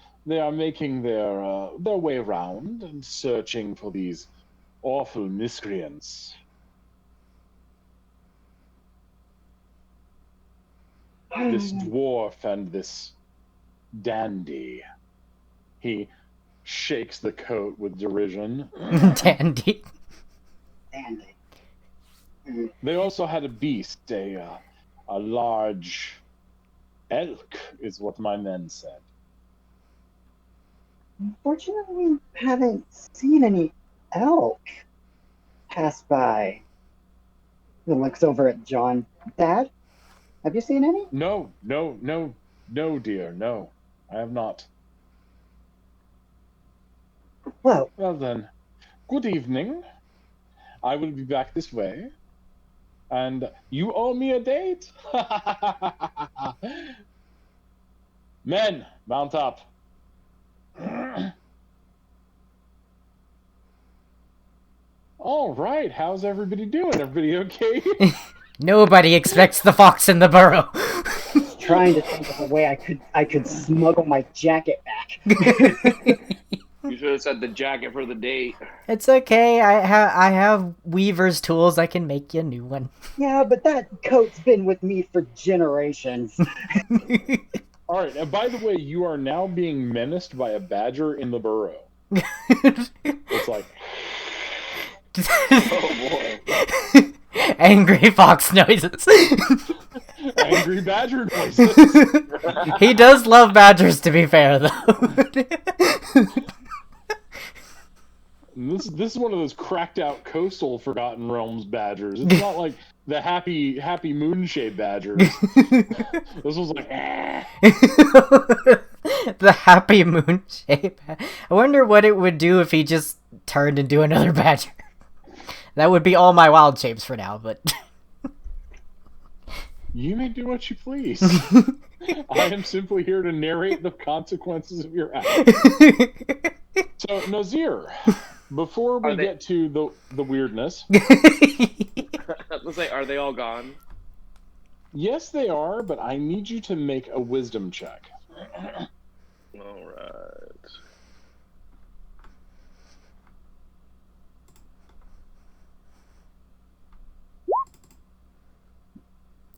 making their way around and searching for these awful miscreants. This dwarf and this dandy. He shakes the coat with derision. Dandy. Dandy. They also had a beast, a large elk, is what my men said. Unfortunately, we haven't seen any elk pass by. He looks over at John. Dad, have you seen any? No, dear, no, I have not. Well, Well then, good evening. I will be back this way. And you owe me a date? Men, mount up. All right, how's everybody doing? Everybody okay? Nobody expects the fox in the burrow. trying to think of a way I could smuggle my jacket back. You should have said the jacket for the date. It's okay. I have weaver's tools. I can make you a new one. Yeah, but that coat's been with me for generations. All right, and by the way, you are now being menaced by a badger in the burrow. It's like, Oh boy. Angry fox noises. angry badger noises. He does love badgers, to be fair, though. This is one of those cracked out coastal Forgotten Realms badgers. It's not like the happy moon-shaped badgers. This was like, The happy moon shape. I wonder what it would do if he just turned into another badger. That would be all my wild shapes for now, but... You may do what you please. I am simply here to narrate the consequences of your actions. So, Nazir, before we get to the weirdness... Let's say, are they all gone? Yes, they are, but I need you to make a wisdom check. All right.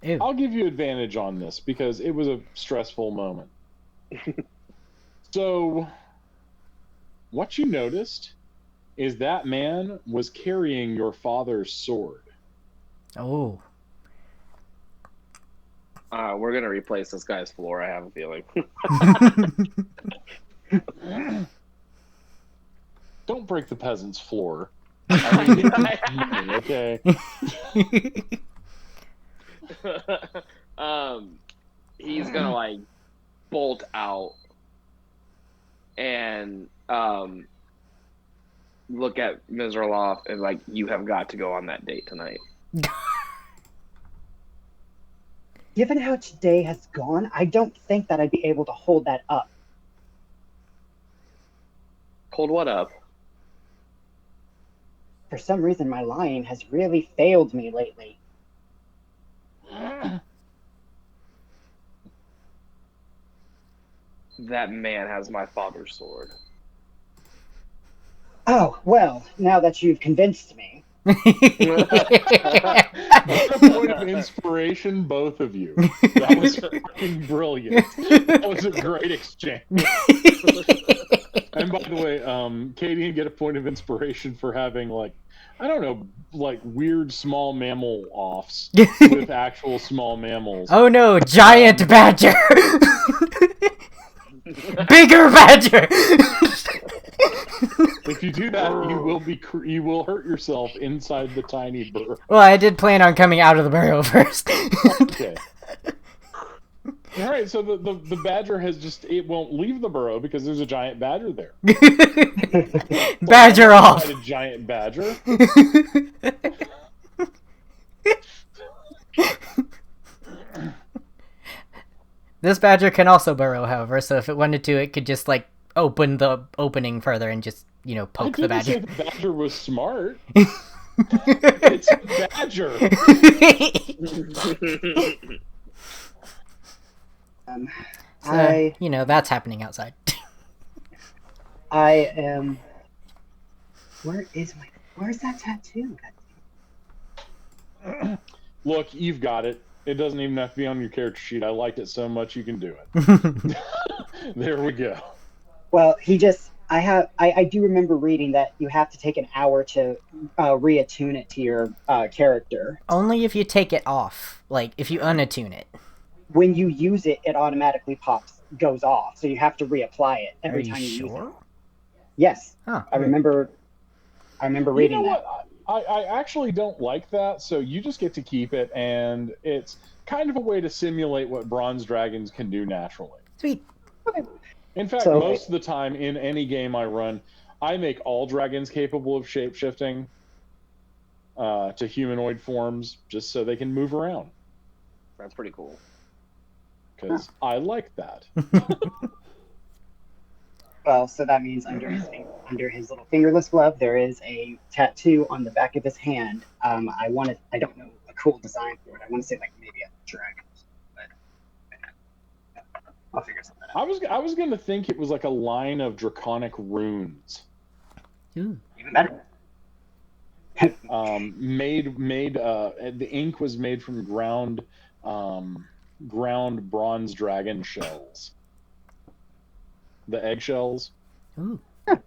Ew. I'll give you advantage on this because it was a stressful moment. So, what you noticed is that man was carrying your father's sword. Oh. We're gonna replace this guy's floor. I have a feeling. Don't break the peasant's floor. I mean, okay. He's gonna like bolt out and look at Mizraloff and like, you have got to go on that date tonight. Given how today has gone, I don't think that I'd be able to hold that up. Hold what up? for some reason my lying has really failed me lately. That man has my father's sword. Oh, well, now that you've convinced me. On a point of inspiration, both of you. That was fucking brilliant. That was a great exchange. And by the way, Katie can get a point of inspiration for having, like, I don't know, like weird small mammal offs with actual small mammals. Oh no, giant badger! Bigger badger! If you do that, you will hurt yourself inside the tiny burrow. Well, I did plan on coming out of the burrow first. Okay. All right, so the badger it won't leave the burrow because there's a giant badger there. Badger off! A giant badger. This badger can also burrow, however, so if it wanted to, it could just, like, open the opening further and just, poke the badger. I didn't say the badger was smart. It's a badger. So, that's happening outside. I am... Where's that tattoo? Look, you've got it. It doesn't even have to be on your character sheet. I liked it so much you can do it. There we go. Well, I do remember reading that you have to take an hour to reattune it to your character. Only if you take it off. Like, if you unattune it. When you use it, it automatically goes off. So you have to reapply it every time you use it. Yes. Huh. I remember reading that. What? I actually don't like that, so you just get to keep it, and it's kind of a way to simulate what bronze dragons can do naturally. Sweet. Okay. In fact, most of the time in any game I run, I make all dragons capable of shape-shifting to humanoid forms, just so they can move around. That's pretty cool. Because I like that. Well, so that means under his little fingerless glove, there is a tattoo on the back of his hand. I don't know a cool design for it. I want to say like maybe a dragon, but I'll figure something out. I was gonna think it was like a line of draconic runes. Ooh. Even better. The ink was made from ground bronze dragon shells. The eggshells. Ooh. Okay.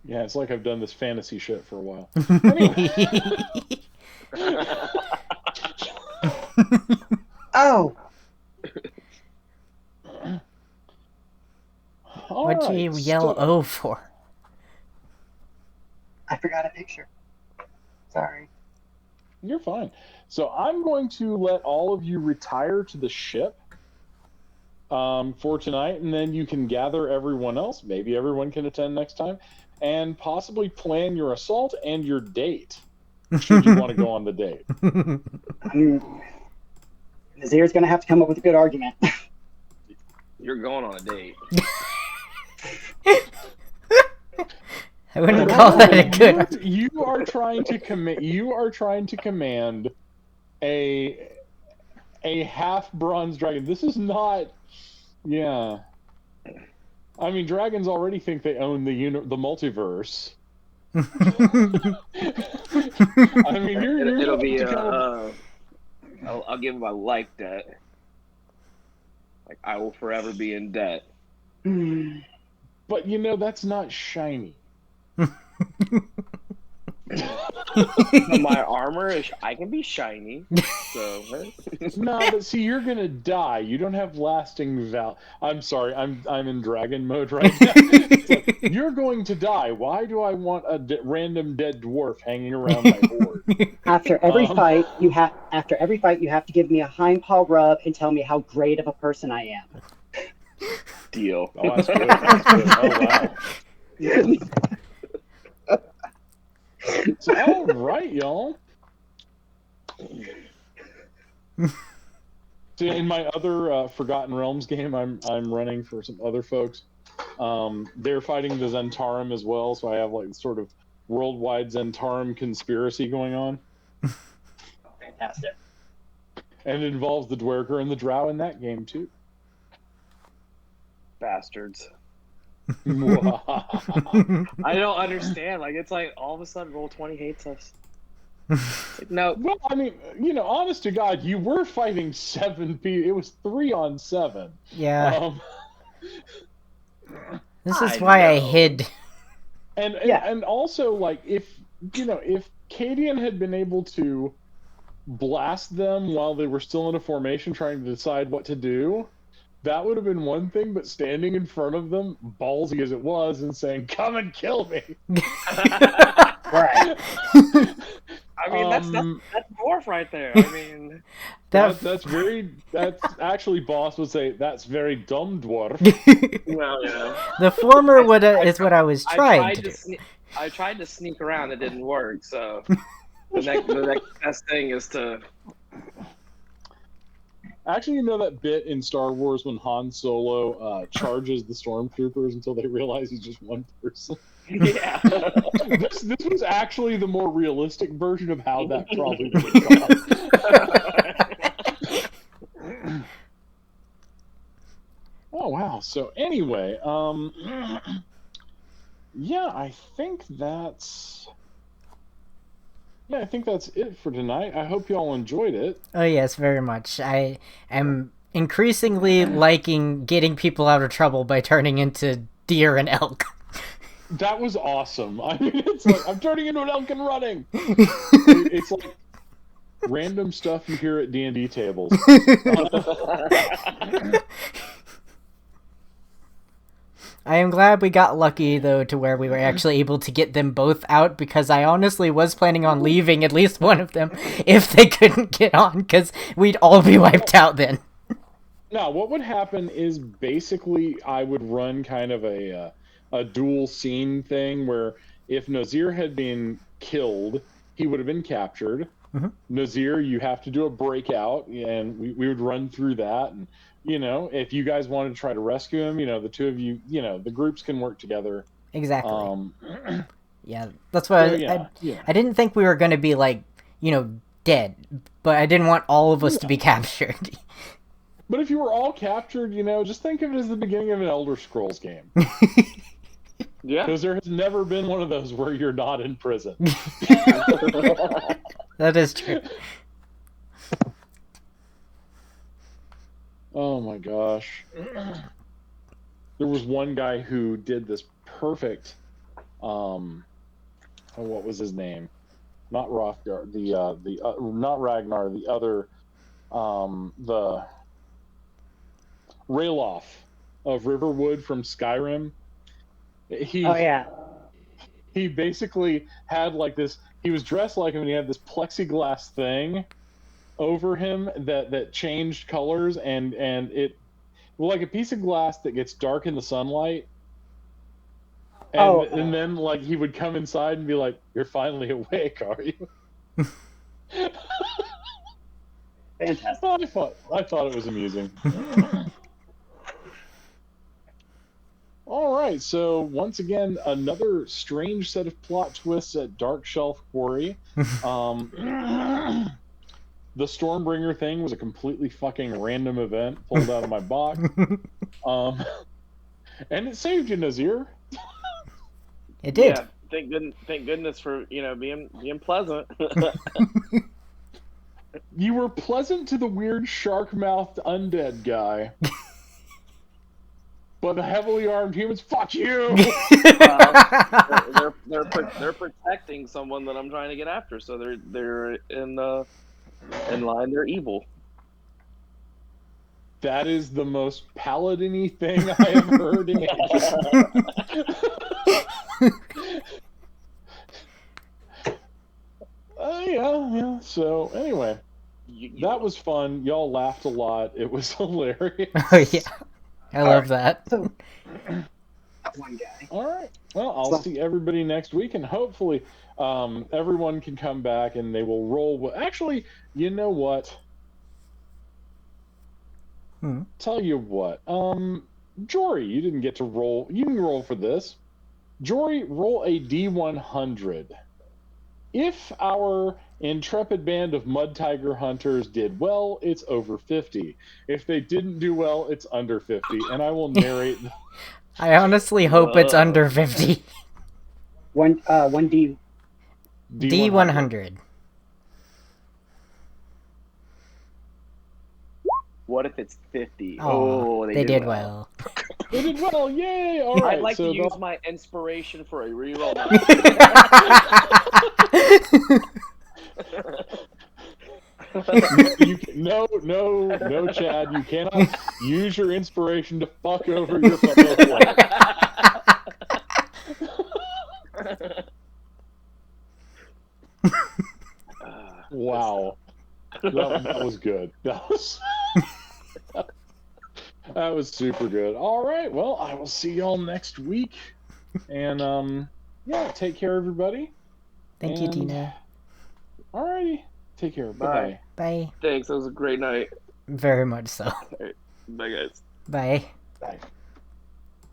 Yeah, it's like I've done this fantasy shit for a while. Oh. What'd you yell "oh" for? I forgot a picture. Sorry. You're fine. So I'm going to let all of you retire to the ship for tonight, and then you can gather everyone else. Maybe everyone can attend next time, and possibly plan your assault and your date, should you want to go on the date. Nazir's going to have to come up with a good argument. You're going on a date. I wouldn't call that a good. You are trying to commit. You are trying to command a half bronze dragon. This is not. Yeah. I mean, dragons already think they own the multiverse. I mean, it'll be. I'll give him a like debt. Like, I will forever be in debt. But that's not shiny. My armor I can be shiny. So no, but see, you're gonna die. You don't have lasting I'm sorry. I'm in dragon mode right now. Like, you're going to die. Why do I want a random dead dwarf hanging around my board? After every fight, you have to give me a hind paw rub and tell me how great of a person I am. Deal. Oh, that's good. That's good. Oh, wow. So, all right, y'all. So in my other Forgotten Realms game, I'm running for some other folks. They're fighting the Zentarum as well, so I have like sort of worldwide Zentarum conspiracy going on. Fantastic. And it involves the Dwerger and the Drow in that game too. Bastards. I I don't understand. Like, it's like all of a sudden Roll20 hates us. Like, no. Well, I mean, honest to God, you were fighting 7 people. It was 3 on 7. Yeah. This is I why I know. hid. And also, like, if Cadian had been able to blast them while they were still in a formation trying to decide what to do, that would have been one thing, but standing in front of them, ballsy as it was, and saying, "Come and kill me." Right. I mean, that's dwarf right there. I mean, that's actually, boss would say that's very dumb, dwarf. well, yeah. The former is what I was trying to do. I tried to sneak around. It didn't work. So the next best thing is to. Actually, that bit in Star Wars when Han Solo charges the stormtroopers until they realize he's just one person? Yeah. This was actually the more realistic version of how that probably would have gone. Oh, wow. So anyway, yeah, I think that's it for tonight. I hope y'all enjoyed it. Oh yes, very much. I am increasingly liking getting people out of trouble by turning into deer and elk. That was awesome. I mean, it's like, I'm turning into an elk and running. It's like random stuff you hear at D&D tables. I am glad we got lucky, though, to where we were actually able to get them both out, because I honestly was planning on leaving at least one of them if they couldn't get on, because we'd all be wiped out then. Now, what would happen is basically I would run kind of a dual scene thing where if Nazir had been killed, he would have been captured. Mm-hmm. Nazir, you have to do a breakout, and we would run through that. And, if you guys wanted to try to rescue him, the two of you, the groups can work together. Exactly. Yeah, that's what I didn't think we were going to be, like, dead, but I didn't want all of us to be captured. But if you were all captured, just think of it as the beginning of an Elder Scrolls game. Yeah. Because there has never been one of those where you're not in prison. That is true. Oh my gosh. There was one guy who did this perfect, what was his name? Not Hrothgar, not Ragnar, the other, the Ralof of Riverwood from Skyrim. He basically had like this, he was dressed like him and he had this plexiglass thing over him that changed colors, and it was like a piece of glass that gets dark in the sunlight. And then like he would come inside and be like, "You're finally awake, are you?" Fantastic. I thought it was amusing. All right, so once again, another strange set of plot twists at Dark Shelf Quarry. The Stormbringer thing was a completely fucking random event pulled out of my box. And it saved you, Nazir. It did. Yeah, thank goodness for being pleasant. You were pleasant to the weird shark-mouthed undead guy. But the heavily armed humans, fuck you! They're protecting someone that I'm trying to get after, so they're in line. They're evil. That is the most paladin-y thing I have heard in ages. Yeah. So anyway, that was fun. Y'all laughed a lot. It was hilarious. Oh yeah. I love that. So, one guy. All right. Well, I'll see everybody next week, and hopefully everyone can come back and they will roll. Actually, you know what? Tell you what. Jory, you didn't get to roll. You can roll for this. Jory, roll a D100. If our intrepid band of mud tiger hunters did well, it's over 50. If they didn't do well, it's under 50. And I will narrate. I honestly hope it's under 50. One D. D100. What if it's 50? Oh, they did well. They did well, yay! All right, I'd like so to use the- my inspiration for a reroll. No, Chad, you cannot use your inspiration to fuck over your fellow player. Wow, that was good. That was super good. All right, well, I will see y'all next week, and yeah, take care, everybody. Thank you, Tina. All righty, take care. Bye. Bye. Thanks. That was a great night. Very much so. Bye, guys. Bye. Bye.